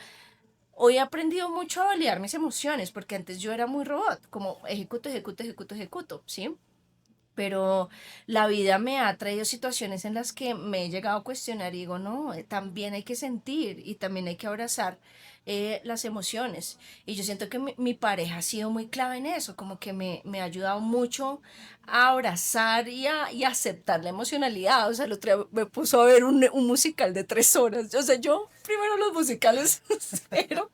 hoy he aprendido mucho a validar mis emociones, porque antes yo era muy robot, como ejecuto, ejecuto, ejecuto, ejecuto, ¿sí? Pero la vida me ha traído situaciones en las que me he llegado a cuestionar y digo, no, también hay que sentir y también hay que abrazar las emociones. Y yo siento que mi pareja ha sido muy clave en eso, como que me ha ayudado mucho a abrazar y a aceptar la emocionalidad. O sea, el otro día me puso a ver un musical de 3 horas. O sea, yo primero los musicales, cero.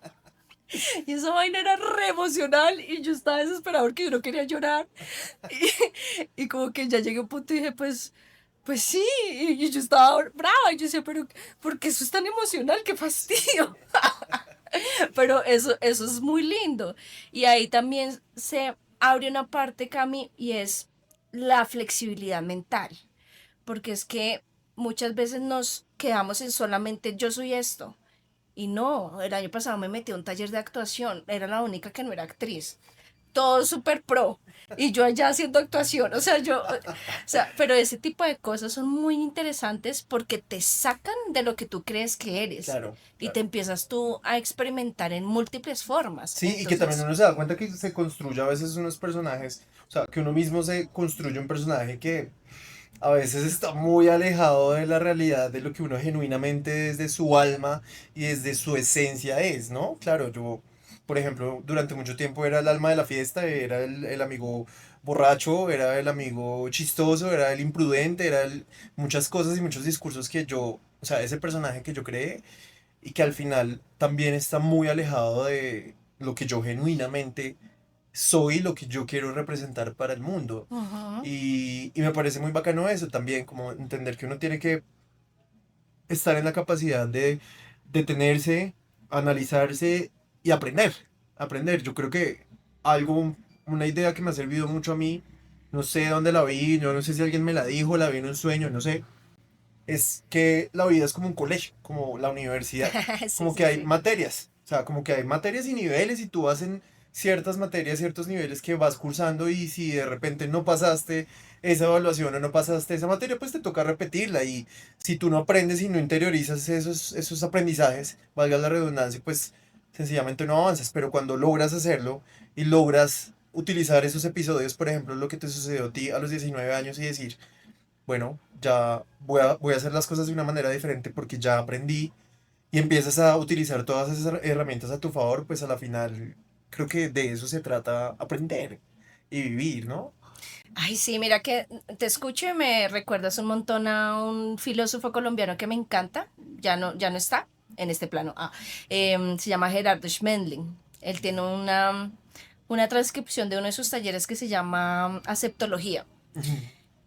Y esa vaina era re emocional y yo estaba desesperada porque yo no quería llorar. Y como que ya llegué a un punto y dije, pues sí, y yo estaba brava y yo decía, pero ¿por qué eso es tan emocional? ¡Qué fastidio! Pero eso es muy lindo. Y ahí también se abre una parte, Cami, y es la flexibilidad mental. Porque es que muchas veces nos quedamos en solamente yo soy esto. Y no, el año pasado me metí a un taller de actuación, era la única que no era actriz. Todo súper pro. Y yo allá haciendo actuación, pero ese tipo de cosas son muy interesantes porque te sacan de lo que tú crees que eres Claro, y te claro. empiezas tú a experimentar en múltiples formas. Sí, y que también Entonces, uno se da cuenta que se construye a veces unos personajes, o sea, que uno mismo se construye un personaje que a veces está muy alejado de la realidad, de lo que uno genuinamente desde su alma y desde su esencia es, ¿no? Claro, yo, por ejemplo, durante mucho tiempo era el alma de la fiesta, era el amigo borracho, era el amigo chistoso, era el imprudente, muchas cosas y muchos discursos que yo, o sea, ese personaje que yo creé y que al final también está muy alejado de lo que yo genuinamente soy, lo que yo quiero representar para el mundo. ujú. Y me parece muy bacano eso también, como entender que uno tiene que estar en la capacidad de detenerse, analizarse y aprender. Aprender. Yo creo que algo, una idea que me ha servido mucho a mí, no sé dónde la vi, yo no sé si alguien me la dijo, la vi en un sueño, no sé, es que la vida es como un colegio, como la universidad, Sí, como que sí, hay sí. materias, o sea, como que hay materias y niveles y tú vas en ciertas materias, ciertos niveles que vas cursando y si de repente no pasaste esa evaluación o no pasaste esa materia, pues te toca repetirla y si tú no aprendes y no interiorizas esos aprendizajes, valga la redundancia, pues sencillamente no avanzas, pero cuando logras hacerlo y logras utilizar esos episodios, por ejemplo, lo que te sucedió a ti a los 19 años y decir, bueno, ya voy a hacer las cosas de una manera diferente porque ya aprendí y empiezas a utilizar todas esas herramientas a tu favor, pues a la final creo que de eso se trata aprender y vivir, ¿no? Ay, sí, mira que te escucho y me recuerdas un montón a un filósofo colombiano que me encanta, ya no está en este plano. Se llama Gerardo Schmendling. Él tiene una transcripción de uno de sus talleres que se llama Aceptología.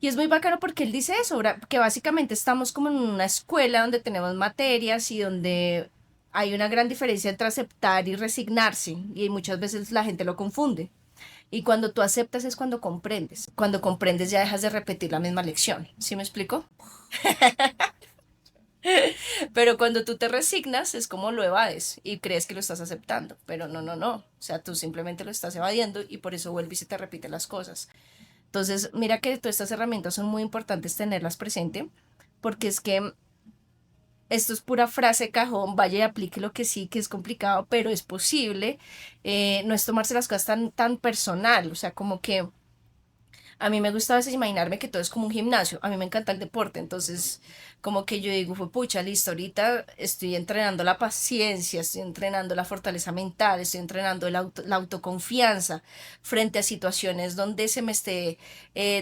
Y es muy bacano porque él dice eso, que básicamente estamos como en una escuela donde tenemos materias y donde hay una gran diferencia entre aceptar y resignarse. Y muchas veces la gente lo confunde. Y cuando tú aceptas es cuando comprendes. Cuando comprendes ya dejas de repetir la misma lección. ¿Sí me explico? Pero cuando tú te resignas es como lo evades y crees que lo estás aceptando. Pero no, no, no. O sea, tú simplemente lo estás evadiendo y por eso vuelve y se te repite las cosas. Entonces, mira que todas estas herramientas son muy importantes tenerlas presente porque es que esto es pura frase cajón, vaya y aplique lo que sí, que es complicado, pero es posible. No es tomarse las cosas tan personal, o sea, como que a mí me gusta a veces imaginarme que todo es como un gimnasio. A mí me encanta el deporte, entonces como que yo digo, fue pucha, listo, ahorita estoy entrenando la paciencia, estoy entrenando la fortaleza mental, estoy entrenando la autoconfianza frente a situaciones donde se me esté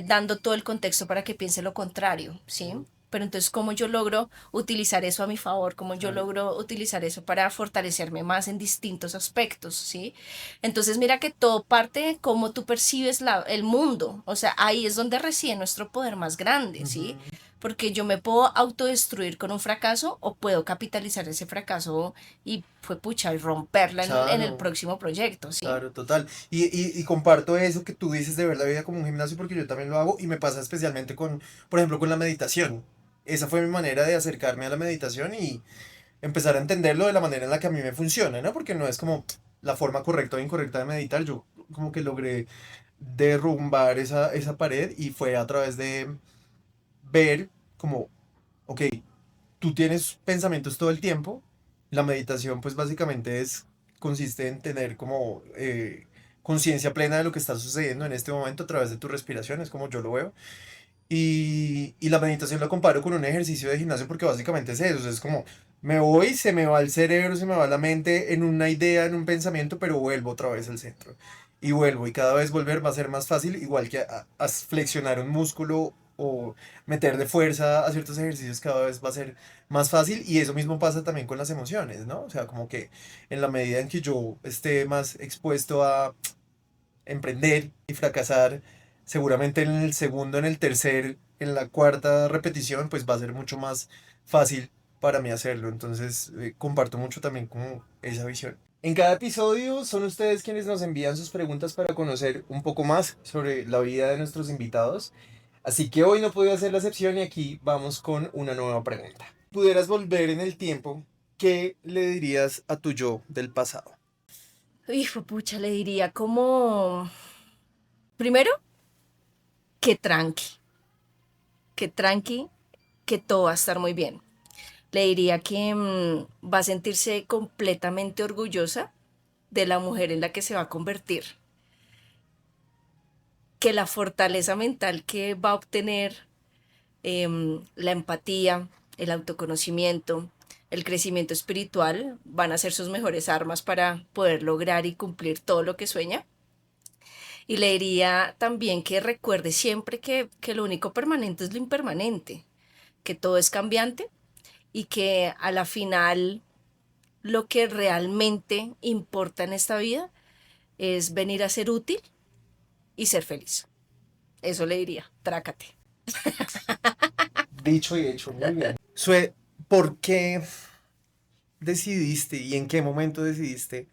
dando todo el contexto para que piense lo contrario, ¿sí? Ujú. Pero entonces, ¿cómo yo logro utilizar eso a mi favor? ¿Cómo yo Claro. logro utilizar eso para fortalecerme más en distintos aspectos, ¿sí? Entonces mira que todo parte de cómo tú percibes el mundo. O sea, ahí es donde reside nuestro poder más grande, ¿sí? Ujú. Porque yo me puedo autodestruir con un fracaso o puedo capitalizar ese fracaso y fue pucha y romperla en el Claro, próximo proyecto, ¿sí? claro, total. Y comparto eso que tú dices de ver la vida como un gimnasio porque yo también lo hago y me pasa especialmente con, por ejemplo, con la meditación. Esa fue mi manera de acercarme a la meditación y empezar a entenderlo de la manera en la que a mí me funciona, ¿no? Porque no es como la forma correcta o incorrecta de meditar. Yo como que logré derrumbar esa pared y fue a través de ver como, ok, tú tienes pensamientos todo el tiempo. La meditación pues básicamente consiste en tener como conciencia plena de lo que está sucediendo en este momento a través de tu respiración, es como yo lo veo. Y la meditación la comparo con un ejercicio de gimnasio porque básicamente es eso, es como me voy, se me va el cerebro, se me va la mente en una idea, en un pensamiento, pero vuelvo otra vez al centro. Y vuelvo, y cada vez volver va a ser más fácil, igual que a flexionar un músculo o meter de fuerza a ciertos ejercicios cada vez va a ser más fácil y eso mismo pasa también con las emociones, ¿no? O sea, como que en la medida en que yo esté más expuesto a emprender y fracasar, seguramente en el segundo, en el tercer, en la cuarta repetición, pues va a ser mucho más fácil para mí hacerlo. Entonces, comparto mucho también como esa visión. En cada episodio son ustedes quienes nos envían sus preguntas para conocer un poco más sobre la vida de nuestros invitados. Así que hoy no podía hacer la excepción y aquí vamos con una nueva pregunta. ¿Pudieras volver en el tiempo? ¿Qué le dirías a tu yo del pasado? Hijo, pucha, le diría como, primero, que tranqui, que tranqui, que todo va a estar muy bien. Le diría que va a sentirse completamente orgullosa de la mujer en la que se va a convertir, que la fortaleza mental que va a obtener, la empatía, el autoconocimiento, el crecimiento espiritual van a ser sus mejores armas para poder lograr y cumplir todo lo que sueña. Y le diría también que recuerde siempre que lo único permanente es lo impermanente, que todo es cambiante y que a la final lo que realmente importa en esta vida es venir a ser útil y ser feliz. Eso le diría, trácate. Dicho y hecho, muy bien. Sue, ¿por qué decidiste y en qué momento decidiste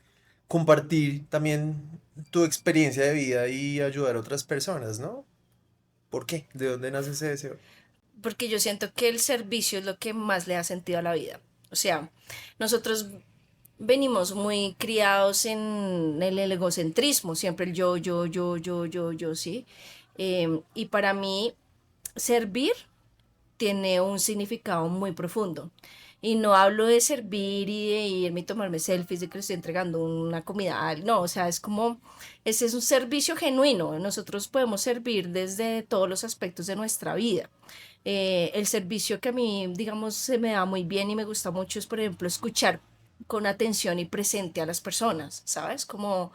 compartir también tu experiencia de vida y ayudar a otras personas, ¿no? ¿Por qué? ¿De dónde nace ese deseo? Porque yo siento que el servicio es lo que más le da sentido a la vida. O sea, nosotros venimos muy criados en el egocentrismo, siempre el yo, ¿sí? Y para mí, servir tiene un significado muy profundo. Y no hablo de servir y de irme y tomarme selfies de que le estoy entregando una comida a alguien. No, o sea, es como, ese es un servicio genuino. Nosotros podemos servir desde todos los aspectos de nuestra vida. El servicio que a mí, digamos, se me da muy bien y me gusta mucho es, por ejemplo, escuchar con atención y presente a las personas, ¿sabes? Como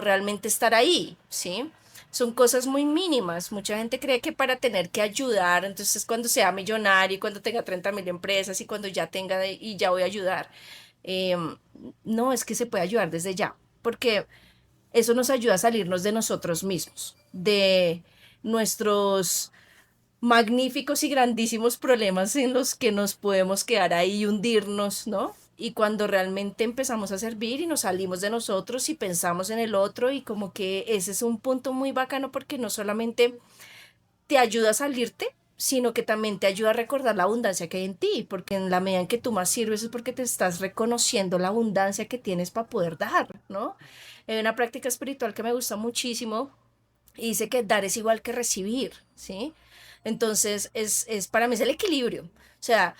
realmente estar ahí, ¿sí? Son cosas muy mínimas. Mucha gente cree que para tener que ayudar, entonces cuando sea millonario, y cuando tenga 30.000 empresas y cuando ya tenga y ya voy a ayudar. Eh, no, es que se puede ayudar desde ya, porque eso nos ayuda a salirnos de nosotros mismos, de nuestros magníficos y grandísimos problemas en los que nos podemos quedar ahí y hundirnos, ¿no? Y cuando realmente empezamos a servir y nos salimos de nosotros y pensamos en el otro y como que ese es un punto muy bacano porque no solamente te ayuda a salirte, sino que también te ayuda a recordar la abundancia que hay en ti, porque en la medida en que tú más sirves es porque te estás reconociendo la abundancia que tienes para poder dar, ¿no? Hay una práctica espiritual que me gusta muchísimo y dice que dar es igual que recibir, ¿sí? Entonces, para mí es el equilibrio. O sea,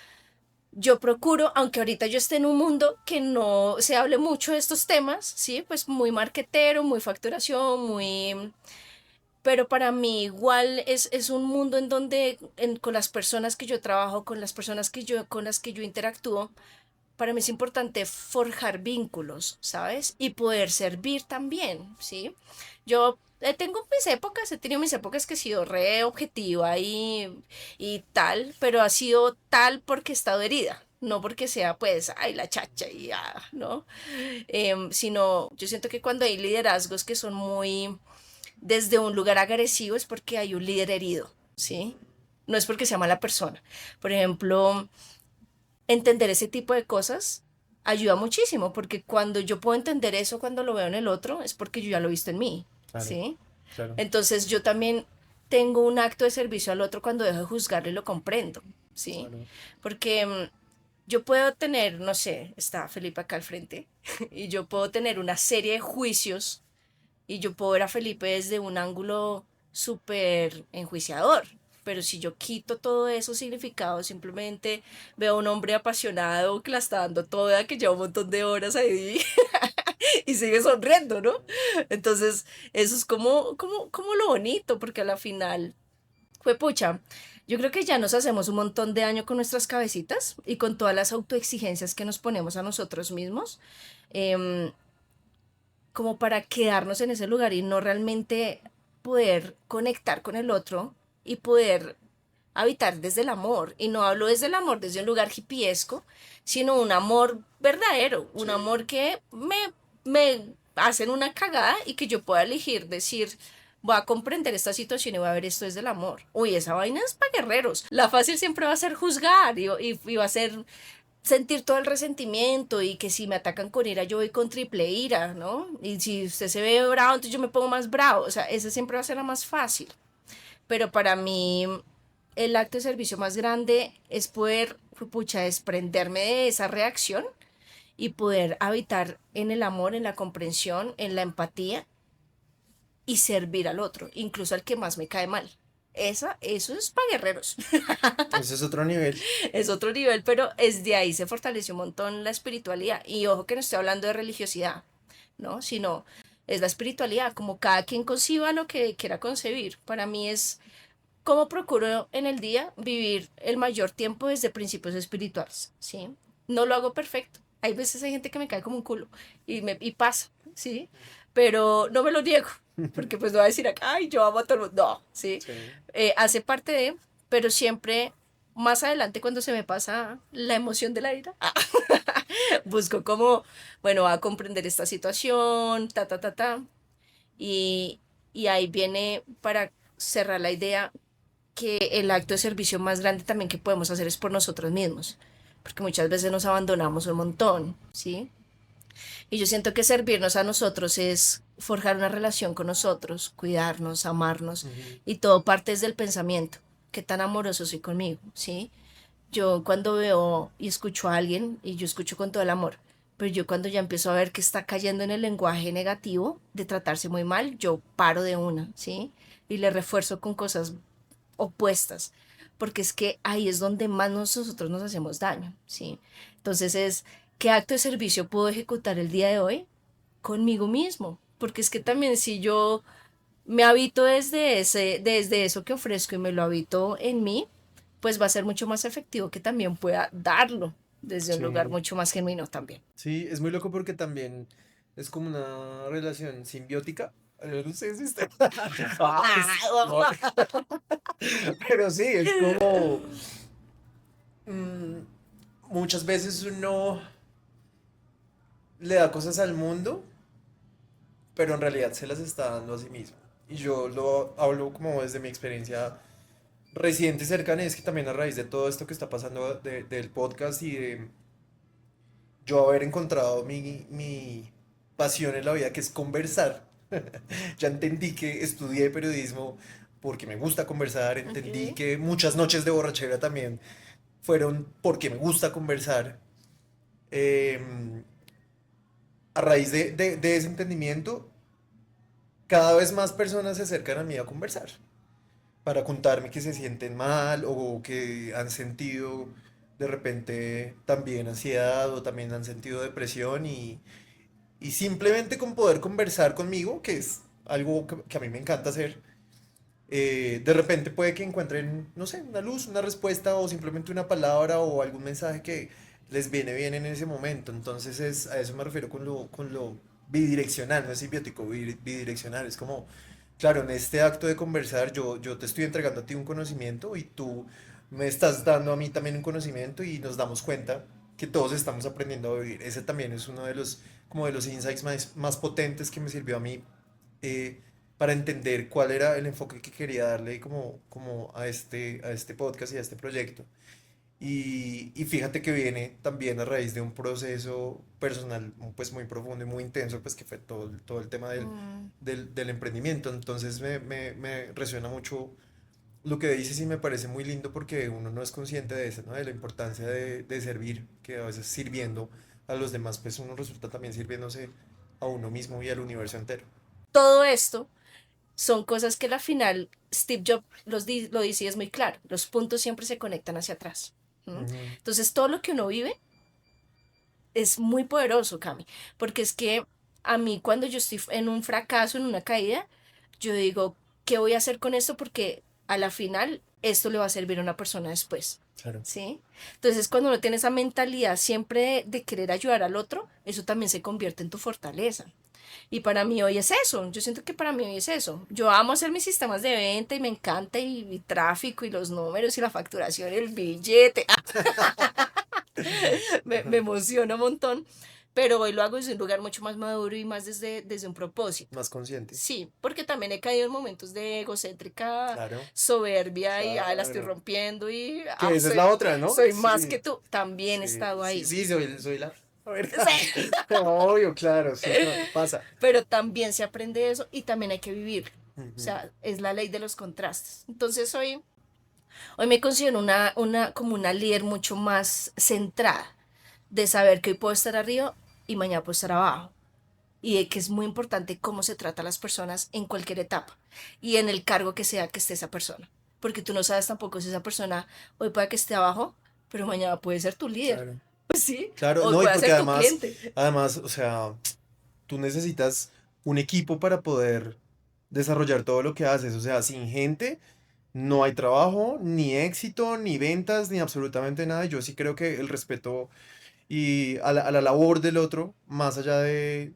yo procuro, aunque ahorita yo esté en un mundo que no se hable mucho de estos temas, ¿sí? Pues muy marquetero, muy facturación, muy... Pero para mí igual es un mundo en donde con las personas que yo trabajo, con las personas con las que yo interactúo, para mí es importante forjar vínculos, ¿sabes? Y poder servir también, ¿sí? Yo tengo mis épocas, he tenido mis épocas que he sido re objetiva y tal, pero ha sido tal porque he estado herida. No porque sea, pues, ay, la chacha y ya, ¿no? Sino, yo siento que cuando hay liderazgos que son muy desde un lugar agresivo es porque hay un líder herido, ¿sí? No es porque sea mala persona. Por ejemplo, entender ese tipo de cosas ayuda muchísimo, porque cuando yo puedo entender eso cuando lo veo en el otro, es porque yo ya lo he visto en mí, Claro, ¿sí? claro, Entonces yo también tengo un acto de servicio al otro cuando dejo de juzgarlo y lo comprendo, ¿sí? claro. Porque yo puedo tener, no sé, está Felipe acá al frente, y yo puedo tener una serie de juicios y yo puedo ver a Felipe desde un ángulo súper enjuiciador. Pero si yo quito todo eso significado, simplemente veo a un hombre apasionado que la está dando toda, que lleva un montón de horas ahí y sigue sonriendo, ¿no? Entonces, eso es como lo bonito, porque a la final, fue pucha, yo creo que ya nos hacemos un montón de daño con nuestras cabecitas y con todas las autoexigencias que nos ponemos a nosotros mismos. Eh, Como para quedarnos en ese lugar y no realmente poder conectar con el otro y poder habitar desde el amor. Y no hablo desde el amor, desde un lugar hipiesco, sino un amor verdadero, un Sí. amor que me hacen una cagada y que yo pueda elegir decir, voy a comprender esta situación y voy a ver esto desde el amor. Uy, esa vaina es para guerreros. La fácil siempre va a ser juzgar y va a ser sentir todo el resentimiento y que si me atacan con ira yo voy con triple ira, ¿no? Y si usted se ve bravo, entonces yo me pongo más bravo. O sea, esa siempre va a ser la más fácil. Pero para mí el acto de servicio más grande es poder, pucha, desprenderme de esa reacción y poder habitar en el amor, en la comprensión, en la empatía y servir al otro, incluso al que más me cae mal. Eso es para guerreros. Ese es otro nivel. Es otro nivel, pero es de ahí se fortaleció un montón la espiritualidad. Y ojo que no estoy hablando de religiosidad, ¿no? Sino es la espiritualidad, como cada quien conciba lo que quiera concebir. Para mí es como procuro en el día vivir el mayor tiempo desde principios espirituales, ¿sí? No lo hago perfecto. Hay veces hay gente que me cae como un culo y pasa, ¿sí? Pero no me lo niego, porque pues no va a decir acá, ay, yo amo a todo el mundo. No, ¿sí? Sí. Hace parte de, pero siempre más adelante cuando se me pasa la emoción de la ira, busco como, bueno, a comprender esta situación, y, y ahí viene para cerrar la idea que el acto de servicio más grande también que podemos hacer es por nosotros mismos, porque muchas veces nos abandonamos un montón, ¿sí? Y yo siento que servirnos a nosotros es forjar una relación con nosotros, cuidarnos, amarnos, Ujú. y todo parte desde el pensamiento, qué tan amoroso soy conmigo, ¿sí? Yo cuando veo y escucho a alguien, y yo escucho con todo el amor, pero yo cuando ya empiezo a ver que está cayendo en el lenguaje negativo de tratarse muy mal, yo paro de una, ¿sí? Y le refuerzo con cosas opuestas, porque es que ahí es donde más nosotros nos hacemos daño, ¿sí? Entonces es, ¿qué acto de servicio puedo ejecutar el día de hoy conmigo mismo? Porque es que también si yo me habito desde eso que ofrezco y me lo habito en mí, pues va a ser mucho más efectivo que también pueda darlo desde un lugar Sí. mucho más genuino también. Sí, es muy loco porque también es como una relación simbiótica. No sé si está. No, pero sí, es como mm, muchas veces uno le da cosas al mundo, pero en realidad se las está dando a sí mismo. Y yo lo hablo como desde mi experiencia reciente y cercana, y es que también a raíz de todo esto que está pasando del podcast y de yo haber encontrado mi pasión en la vida, que es conversar. Ya entendí que estudié periodismo porque me gusta conversar, entendí Okay. que muchas noches de borrachera también fueron porque me gusta conversar. Em, a raíz de ese entendimiento, cada vez más personas se acercan a mí a conversar para contarme que se sienten mal o que han sentido de repente también ansiedad o también han sentido depresión y simplemente con poder conversar conmigo, que es algo que a mí me encanta hacer, de repente puede que encuentren, no sé, una luz, una respuesta o simplemente una palabra o algún mensaje que les viene bien en ese momento. Entonces a eso me refiero con lo bidireccional, no es simbiótico, bidireccional. Es como, claro, en este acto de conversar yo te estoy entregando a ti un conocimiento y tú me estás dando a mí también un conocimiento y nos damos cuenta que todos estamos aprendiendo a vivir. Ese también es uno de los, como de los insights más potentes que me sirvió a mí eh, para entender cuál era el enfoque que quería darle como a este podcast y a este proyecto. Y fíjate que viene también a raíz de un proceso personal pues muy profundo y muy intenso, pues que fue todo el tema Mm. del emprendimiento. Entonces me resuena mucho lo que dices y me parece muy lindo porque uno no es consciente de eso, ¿no? De la importancia de servir, que a veces sirviendo a los demás, pues uno resulta también sirviéndose a uno mismo y al universo entero. Todo esto son cosas que al final Steve Jobs lo dice y es muy claro, los puntos siempre se conectan hacia atrás. ¿Mm? Ujú. Entonces todo lo que uno vive es muy poderoso, Cami, porque es que a mí cuando yo estoy en un fracaso, en una caída, yo digo, ¿qué voy a hacer con esto? Porque a la final esto le va a servir a una persona después. Claro. ¿Sí? Entonces, cuando uno tiene esa mentalidad siempre de querer ayudar al otro, eso también se convierte en tu fortaleza. Y para mí hoy es eso, yo siento que para mí hoy es eso. Yo amo hacer mis sistemas de venta y me encanta y tráfico y los números y la facturación y el billete. Me emociona un montón. pero hoy lo hago desde un lugar mucho más maduro y más desde un propósito. Más consciente. Sí, porque también he caído en momentos de egocéntrica, Claro, soberbia y la estoy claro. rompiendo y Que esa es la otra, ¿no? soy más que Sí, tú. También he sí, estado sí, ahí. sí, soy la... A ver, Sí. obvio, claro, sí, pasa. Pero también se aprende eso y también hay que vivir. O Ujú. sea, es la ley de los contrastes. Entonces hoy me considero como una líder mucho más centrada, de saber que hoy puedo estar arriba y mañana puedo estar abajo. Y de que es muy importante cómo se trata a las personas en cualquier etapa y en el cargo que sea que esté esa persona. Porque tú no sabes tampoco si esa persona hoy puede que esté abajo, pero mañana puede ser tu líder. Claro. Pues sí, Claro, hoy no, y puede porque ser tu además, cliente. o sea, tú necesitas un equipo para poder desarrollar todo lo que haces. O sea, sin gente no hay trabajo, ni éxito, ni ventas, ni absolutamente nada. Yo sí creo que el respeto y a la labor del otro, más allá de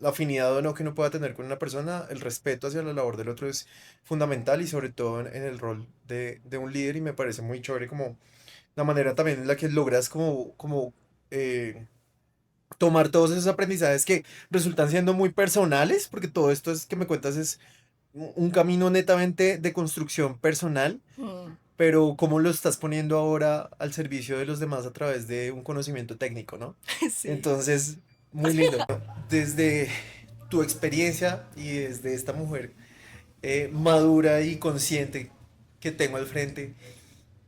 la afinidad o no que uno pueda tener con una persona, el respeto hacia la labor del otro es fundamental y sobre todo en el rol de un líder y me parece muy chévere como la manera también en la que logras como eh, tomar todos esos aprendizajes que resultan siendo muy personales, porque todo esto es que me cuentas es un camino netamente de construcción personal, Mm, pero cómo lo estás poniendo ahora al servicio de los demás a través de un conocimiento técnico, ¿no? sí. Entonces, muy lindo. Desde tu experiencia y desde esta mujer madura y consciente que tengo al frente,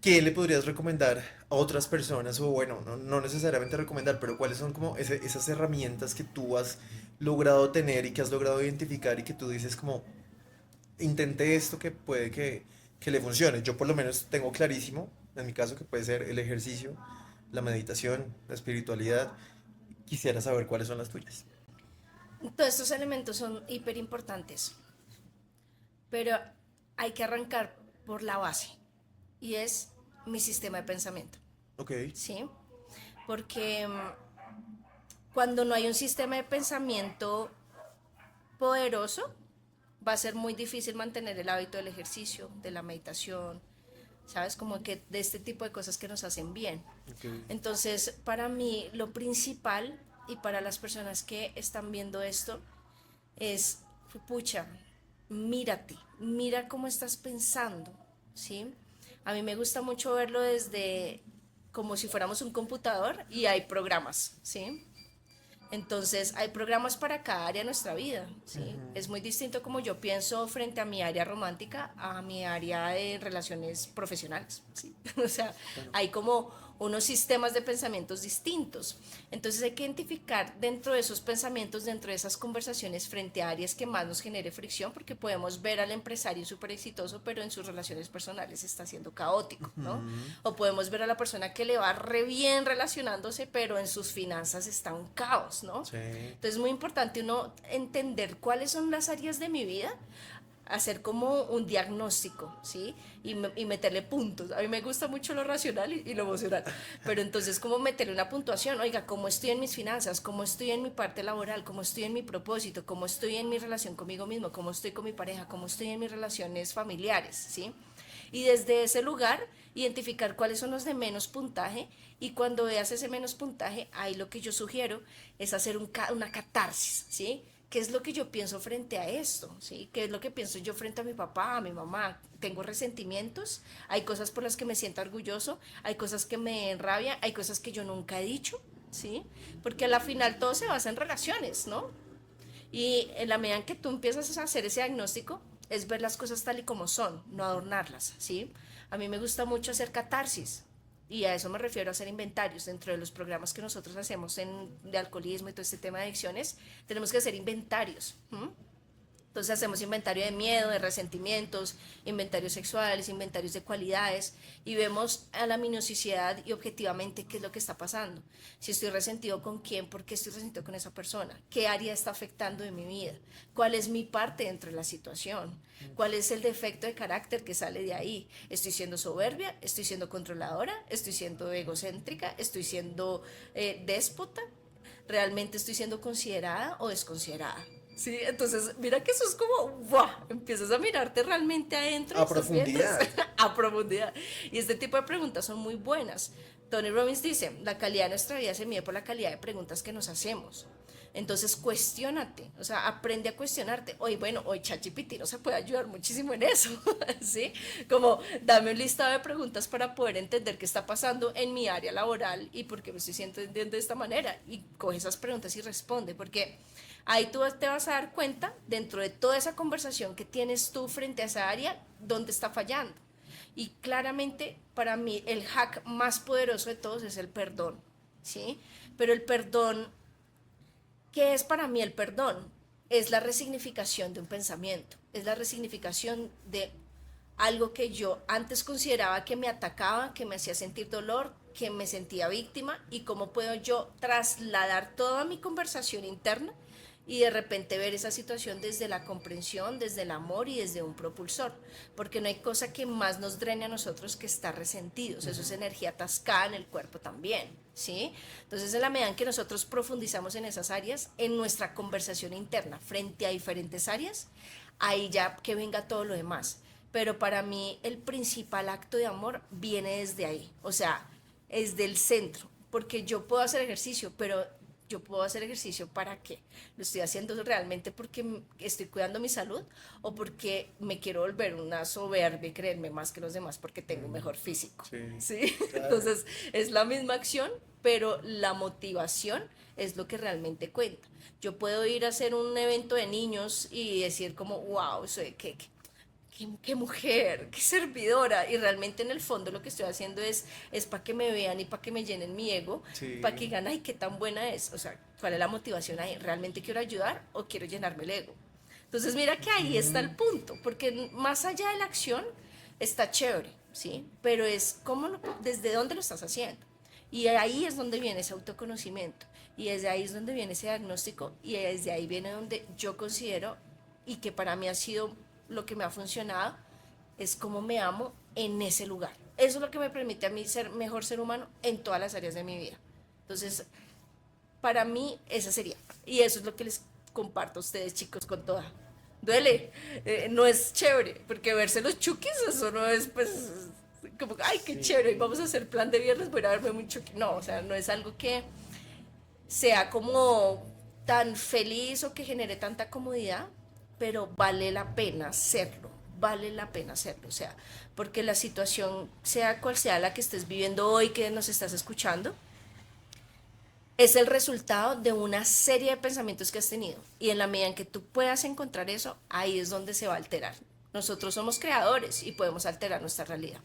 ¿qué le podrías recomendar a otras personas? O bueno, no necesariamente recomendar, pero cuáles son como esas herramientas que tú has logrado tener y que has logrado identificar y que tú dices como, intenté esto que puede que le funcione. Yo por lo menos tengo clarísimo, en mi caso, que puede ser el ejercicio, la meditación, la espiritualidad. Quisiera saber cuáles son las tuyas. Todos estos elementos son hiper importantes, pero hay que arrancar por la base y es mi sistema de pensamiento, Ok, ¿sí? Porque cuando no hay un sistema de pensamiento poderoso, va a ser muy difícil mantener el hábito del ejercicio, de la meditación, ¿sabes? Como que de este tipo de cosas que nos hacen bien. ok. Entonces, para mí, lo principal y para las personas que están viendo esto es, pucha, mírate, mira cómo estás pensando, ¿sí? A mí me gusta mucho verlo desde como si fuéramos un computador y hay programas, ¿sí? Entonces, hay programas para cada área de nuestra vida, ¿sí? Ujú. Es muy distinto como yo pienso frente a mi área romántica a mi área de relaciones profesionales, ¿sí? O sea, Claro. hay como unos sistemas de pensamientos distintos. Entonces, hay que identificar dentro de esos pensamientos, dentro de esas conversaciones frente a áreas que más nos genere fricción, porque podemos ver al empresario súper exitoso, pero en sus relaciones personales está siendo caótico, ¿no? Ujú. O podemos ver a la persona que le va re bien relacionándose, pero en sus finanzas está un caos, ¿no? Sí. Entonces es muy importante uno entender cuáles son las áreas de mi vida, hacer como un diagnóstico, ¿sí? Y meterle puntos. A mí me gusta mucho lo racional y lo emocional, pero entonces como meterle una puntuación, oiga, cómo estoy en mis finanzas, cómo estoy en mi parte laboral, cómo estoy en mi propósito, cómo estoy en mi relación conmigo mismo, cómo estoy con mi pareja, cómo estoy en mis relaciones familiares, ¿sí? Y desde ese lugar identificar cuáles son los de menos puntaje y cuando veas ese menos puntaje, ahí lo que yo sugiero es hacer una catarsis, ¿sí? ¿Qué es lo que yo pienso frente a esto? ¿Sí? ¿Qué es lo que pienso yo frente a mi papá, a mi mamá? ¿Tengo resentimientos? ¿Hay cosas por las que me siento orgulloso? ¿Hay cosas que me enrabia? ¿Hay cosas que yo nunca he dicho? ¿Sí? Porque a la final todo se basa en relaciones, ¿no? Y en la medida en que tú empiezas a hacer ese diagnóstico, es ver las cosas tal y como son, no adornarlas, ¿sí? A mí me gusta mucho hacer catarsis, y a eso me refiero a hacer inventarios. Dentro de los programas que nosotros hacemos de alcoholismo y todo este tema de adicciones, tenemos que hacer inventarios. ¿Mm? Entonces hacemos inventario de miedo, de resentimientos, inventarios sexuales, inventarios de cualidades y vemos a la minuciosidad y objetivamente qué es lo que está pasando. Si estoy resentido con quién, por qué estoy resentido con esa persona, qué área está afectando de mi vida, cuál es mi parte dentro de la situación, cuál es el defecto de carácter que sale de ahí. Estoy siendo soberbia, estoy siendo controladora, estoy siendo egocéntrica, estoy siendo déspota, realmente estoy siendo considerada o desconsiderada. Sí, entonces mira que eso es como, ¡guau! Empiezas a mirarte realmente adentro y A estás viendo profundidad. a profundidad. Y este tipo de preguntas son muy buenas. Tony Robbins dice, la calidad de nuestra vida se mide por la calidad de preguntas que nos hacemos. Entonces cuestiónate, o sea, aprende a cuestionarte. Hoy, bueno, hoy ChatGPT nos se puede ayudar muchísimo en eso, ¿sí? Como dame un listado de preguntas para poder entender qué está pasando en mi área laboral y por qué me estoy sintiendo de esta manera. Y coge esas preguntas y responde, porque ahí tú te vas a dar cuenta, dentro de toda esa conversación que tienes tú frente a esa área, dónde está fallando. Y claramente, para mí, el hack más poderoso de todos es el perdón, ¿sí? Pero el perdón, ¿qué es para mí el perdón? Es la resignificación de un pensamiento, es la resignificación de algo que yo antes consideraba que me atacaba, que me hacía sentir dolor, que me sentía víctima, y cómo puedo yo trasladar toda mi conversación interna y de repente ver esa situación desde la comprensión, desde el amor y desde un propulsor, porque no hay cosa que más nos drene a nosotros que estar resentidos. Eso es energía atascada en el cuerpo también, ¿sí? Entonces, en la medida en que nosotros profundizamos en esas áreas, en nuestra conversación interna frente a diferentes áreas, ahí ya que venga todo lo demás. Pero para mí el principal acto de amor viene desde ahí, o sea, es del centro, porque yo puedo hacer ejercicio, pero yo puedo hacer ejercicio ¿para qué? ¿Lo estoy haciendo realmente porque estoy cuidando mi salud o porque me quiero volver una soberbia y creerme más que los demás porque tengo un mejor físico? Sí, ¿Sí? claro. Entonces es la misma acción, pero la motivación es lo que realmente cuenta. Yo puedo ir a hacer un evento de niños y decir como, wow, soy, qué mujer, qué servidora. Y realmente en el fondo lo que estoy haciendo es para que me vean y para que me llenen mi ego, para que Sí. digan, ay, qué tan buena es. O sea, ¿cuál es la motivación ahí? ¿Realmente quiero ayudar o quiero llenarme el ego? Entonces mira que ahí está el Ujú. punto, porque más allá de la acción está chévere, ¿sí? Pero es cómo desde dónde lo estás haciendo. Y ahí es donde viene ese autoconocimiento. Y desde ahí es donde viene ese diagnóstico. Y desde ahí viene donde yo considero, y que para mí ha sido lo que me ha funcionado, es cómo me amo en ese lugar. Eso es lo que me permite a mí ser mejor ser humano en todas las áreas de mi vida. Entonces, para mí, esa sería. Y eso es lo que les comparto a ustedes, chicos, con toda. Duele, no es chévere, porque verse los chukis, eso no es, pues, como, ay, qué chévere, vamos a Sí. hacer plan de viernes, voy a verme un chuki. No, o sea, no es algo que sea como tan feliz o que genere tanta comodidad, pero vale la pena hacerlo, o sea, porque la situación, sea cual sea la que estés viviendo hoy, que nos estás escuchando, es el resultado de una serie de pensamientos que has tenido. Y en la medida en que tú puedas encontrar eso, ahí es donde se va a alterar. Nosotros somos creadores y podemos alterar nuestra realidad.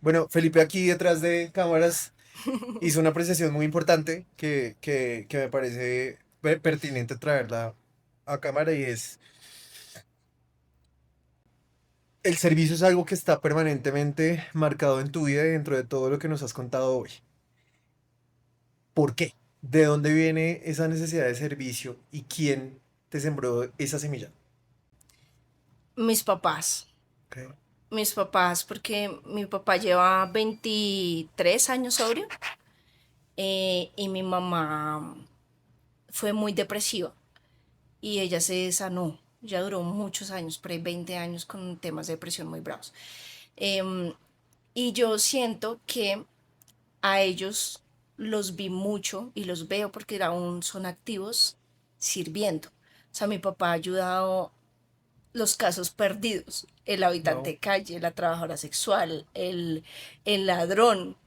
Bueno, Felipe aquí detrás de cámaras hizo una apreciación muy importante que me parece pertinente traerla a cámara y es, el servicio es algo que está permanentemente marcado en tu vida y dentro de todo lo que nos has contado hoy. ¿Por qué? ¿De dónde viene esa necesidad de servicio y quién te sembró esa semilla? Mis papás, Ok. mis papás, porque mi papá lleva 23 años sobrio, y mi mamá fue muy depresiva y ella se sanó. Ya duró muchos años, por ahí 20 años con temas de depresión muy bravos. Em, y yo siento que a ellos los vi mucho y los veo porque aún son activos sirviendo. O sea, mi papá ha ayudado los casos perdidos, el habitante Wow. de calle, la trabajadora sexual, el ladrón.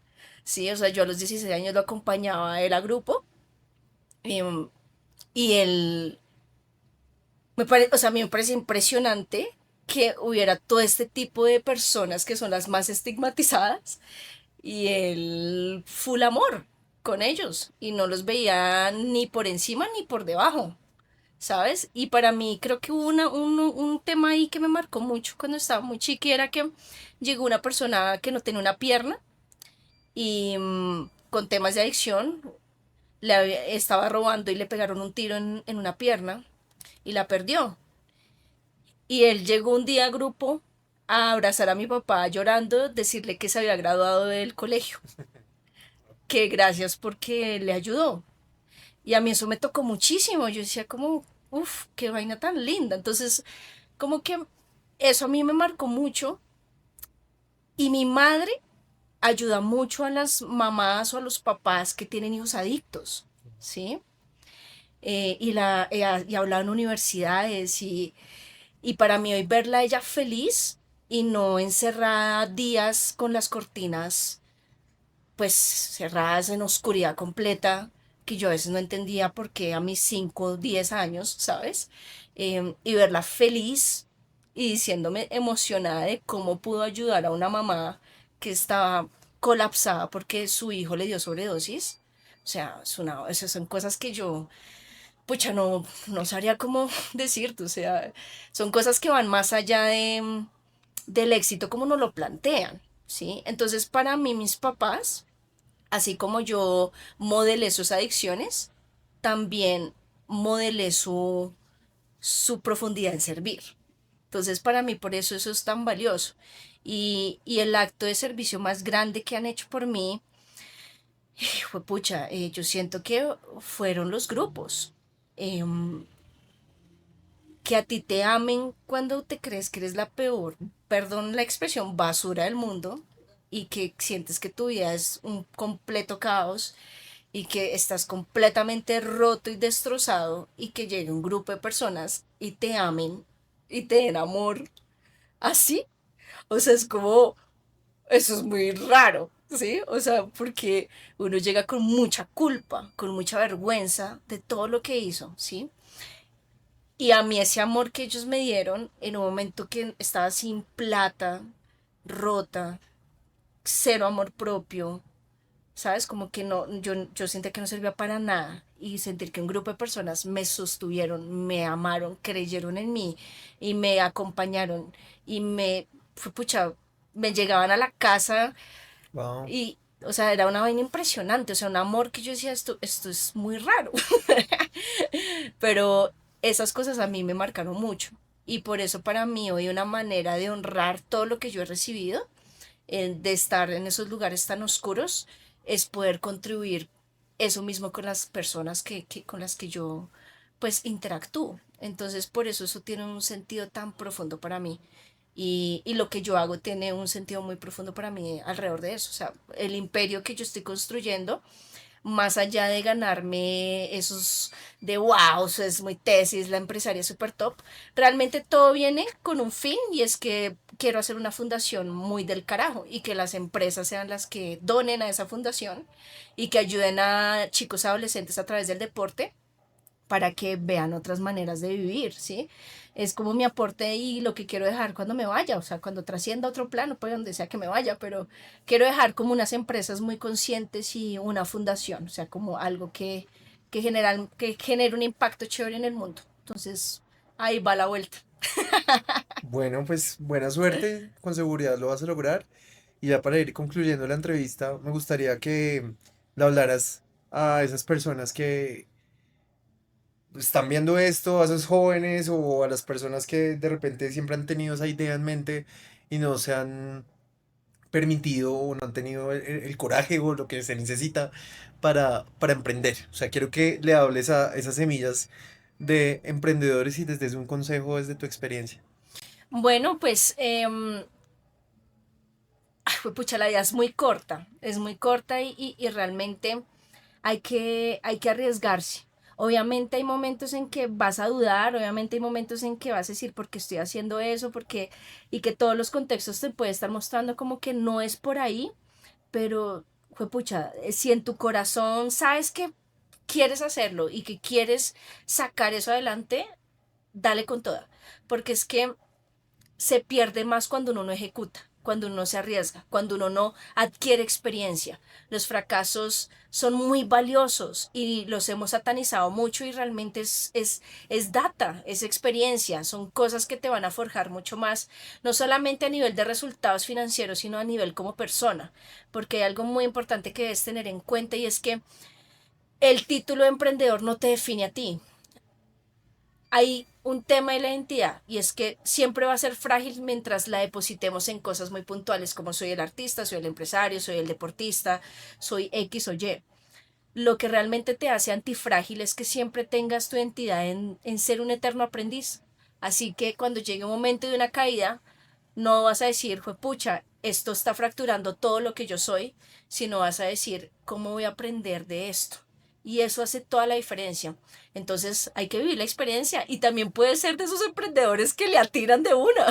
Sí, o sea, yo a los 16 años lo acompañaba a él a grupo, em, y él, o sea, a mí me parece impresionante que hubiera todo este tipo de personas que son las más estigmatizadas y él full amor con ellos y no los veía ni por encima ni por debajo, ¿sabes? Y para mí creo que hubo un tema ahí que me marcó mucho cuando estaba muy chiqui, era que llegó una persona que no tenía una pierna y con temas de adicción estaba robando y le pegaron un tiro en una pierna y la perdió. Y él llegó un día a grupo a abrazar a mi papá llorando, decirle que se había graduado del colegio, que gracias porque le ayudó. Y a mí eso me tocó muchísimo. Yo decía, como, Uf, qué vaina tan linda. Entonces, como que eso a mí me marcó mucho y mi madre ayuda mucho a las mamás o a los papás que tienen hijos adictos, ¿sí? Y hablaba en universidades y para mí hoy verla a ella feliz y no encerrada días con las cortinas pues cerradas en oscuridad completa, que yo a veces no entendía por qué a mis 5 o 10 años, ¿sabes? Y verla feliz y diciéndome emocionada de cómo pudo ayudar a una mamá que estaba colapsada porque su hijo le dio sobredosis. O sea, esas son cosas que yo, pucha, no sabría cómo decirte. O sea, son cosas que van más allá del éxito como nos lo plantean, ¿sí? Entonces, para mí, mis papás así como yo modelé sus adicciones, también modelé su profundidad en servir. Entonces, para mí, por eso eso es tan valioso. Y el acto de servicio más grande que han hecho por mí, fue pucha, yo siento que fueron los grupos. Em, que a ti te amen cuando te crees que eres la peor, perdón la expresión, basura del mundo, y que sientes que tu vida es un completo caos y que estás completamente roto y destrozado y que llegue un grupo de personas y te amen y te den amor así. O sea, es como, eso es muy raro, ¿sí? O sea, porque uno llega con mucha culpa, con mucha vergüenza de todo lo que hizo, ¿sí? Y a mí ese amor que ellos me dieron en un momento que estaba sin plata, rota, cero amor propio, ¿sabes? Como que no, yo sentía que no servía para nada y sentir que un grupo de personas me sostuvieron, me amaron, creyeron en mí y me acompañaron y pucha, me llegaban a la casa Wow. y, o sea, era una vaina impresionante, o sea, un amor que yo decía, esto es muy raro, pero esas cosas a mí me marcaron mucho y por eso para mí hoy una manera de honrar todo lo que yo he recibido de estar en esos lugares tan oscuros, es poder contribuir eso mismo con las personas con las que yo pues interactúo. Entonces por eso eso tiene un sentido tan profundo para mí. Y lo que yo hago tiene un sentido muy profundo para mí alrededor de eso. O sea, el imperio que yo estoy construyendo más allá de ganarme esos de wow, eso es muy tesis, la empresaria super top, realmente todo viene con un fin y es que quiero hacer una fundación muy del carajo y que las empresas sean las que donen a esa fundación y que ayuden a chicos adolescentes a través del deporte para que vean otras maneras de vivir, ¿sí? Es como mi aporte y lo que quiero dejar cuando me vaya, o sea, cuando trascienda a otro plano, pues donde sea que me vaya, pero quiero dejar como unas empresas muy conscientes y una fundación, o sea, como algo que genere un impacto chévere en el mundo. Entonces, ahí va la vuelta. Bueno, pues buena suerte, con seguridad lo vas a lograr. Y ya para ir concluyendo la entrevista, me gustaría que le hablaras a esas personas que están viendo esto, a esos jóvenes o a las personas que de repente siempre han tenido esa idea en mente y no se han permitido o no han tenido el coraje o lo que se necesita para emprender. O sea, quiero que le hables a esas semillas de emprendedores y desde un consejo desde tu experiencia. Bueno, pues, pucha, la vida es muy corta y realmente hay que arriesgarse. Obviamente hay momentos en que vas a dudar, obviamente hay momentos en que vas a decir por qué estoy haciendo eso, porque y que todos los contextos te puede estar mostrando como que no es por ahí, pero pucha, si en tu corazón sabes que quieres hacerlo y que quieres sacar eso adelante, dale con toda, porque es que se pierde más cuando uno no ejecuta, cuando uno no se arriesga, cuando uno no adquiere experiencia. Los fracasos son muy valiosos y los hemos satanizado mucho y realmente es data, es experiencia, son cosas que te van a forjar mucho más, no solamente a nivel de resultados financieros, sino a nivel como persona, porque hay algo muy importante que debes tener en cuenta y es que el título de emprendedor no te define a ti, hay un tema de la identidad y es que siempre va a ser frágil mientras la depositemos en cosas muy puntuales como soy el artista, soy el empresario, soy el deportista, soy X o Y. lo que realmente te hace antifrágil es que siempre tengas tu identidad en ser un eterno aprendiz. Así que cuando llegue un momento de una caída, no vas a decir, pucha, esto está fracturando todo lo que yo soy, sino vas a decir, ¿cómo voy a aprender de esto? Y eso hace toda la diferencia. Entonces hay que vivir la experiencia y también puede ser de esos emprendedores que le atiran de una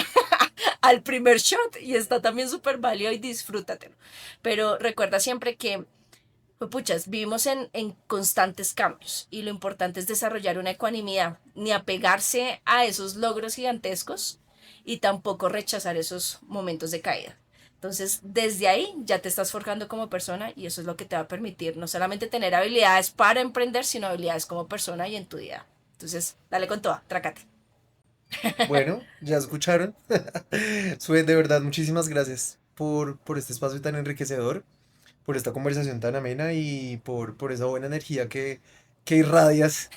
al primer shot y está también súper válido y disfrútatelo. Pero recuerda siempre que pues puchas, vivimos en constantes cambios y lo importante es desarrollar una ecuanimidad, ni apegarse a esos logros gigantescos y tampoco rechazar esos momentos de caída. Entonces, desde ahí ya te estás forjando como persona y eso es lo que te va a permitir no solamente tener habilidades para emprender, sino habilidades como persona y en tu día. Entonces, dale con toda, trácate. Bueno, ya escucharon. Sue, de verdad, muchísimas gracias por este espacio tan enriquecedor, por esta conversación tan amena y por esa buena energía que irradias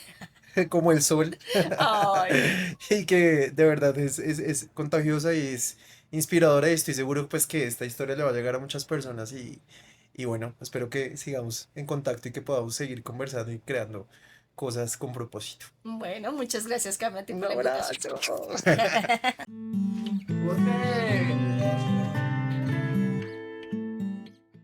como el sol Ay, y que de verdad es contagiosa y es inspiradora y estoy seguro pues que esta historia le va a llegar a muchas personas y bueno, espero que sigamos en contacto y que podamos seguir conversando y creando cosas con propósito. bueno, muchas gracias, Cami, a ti Un por la invitación. abrazo. Jorge.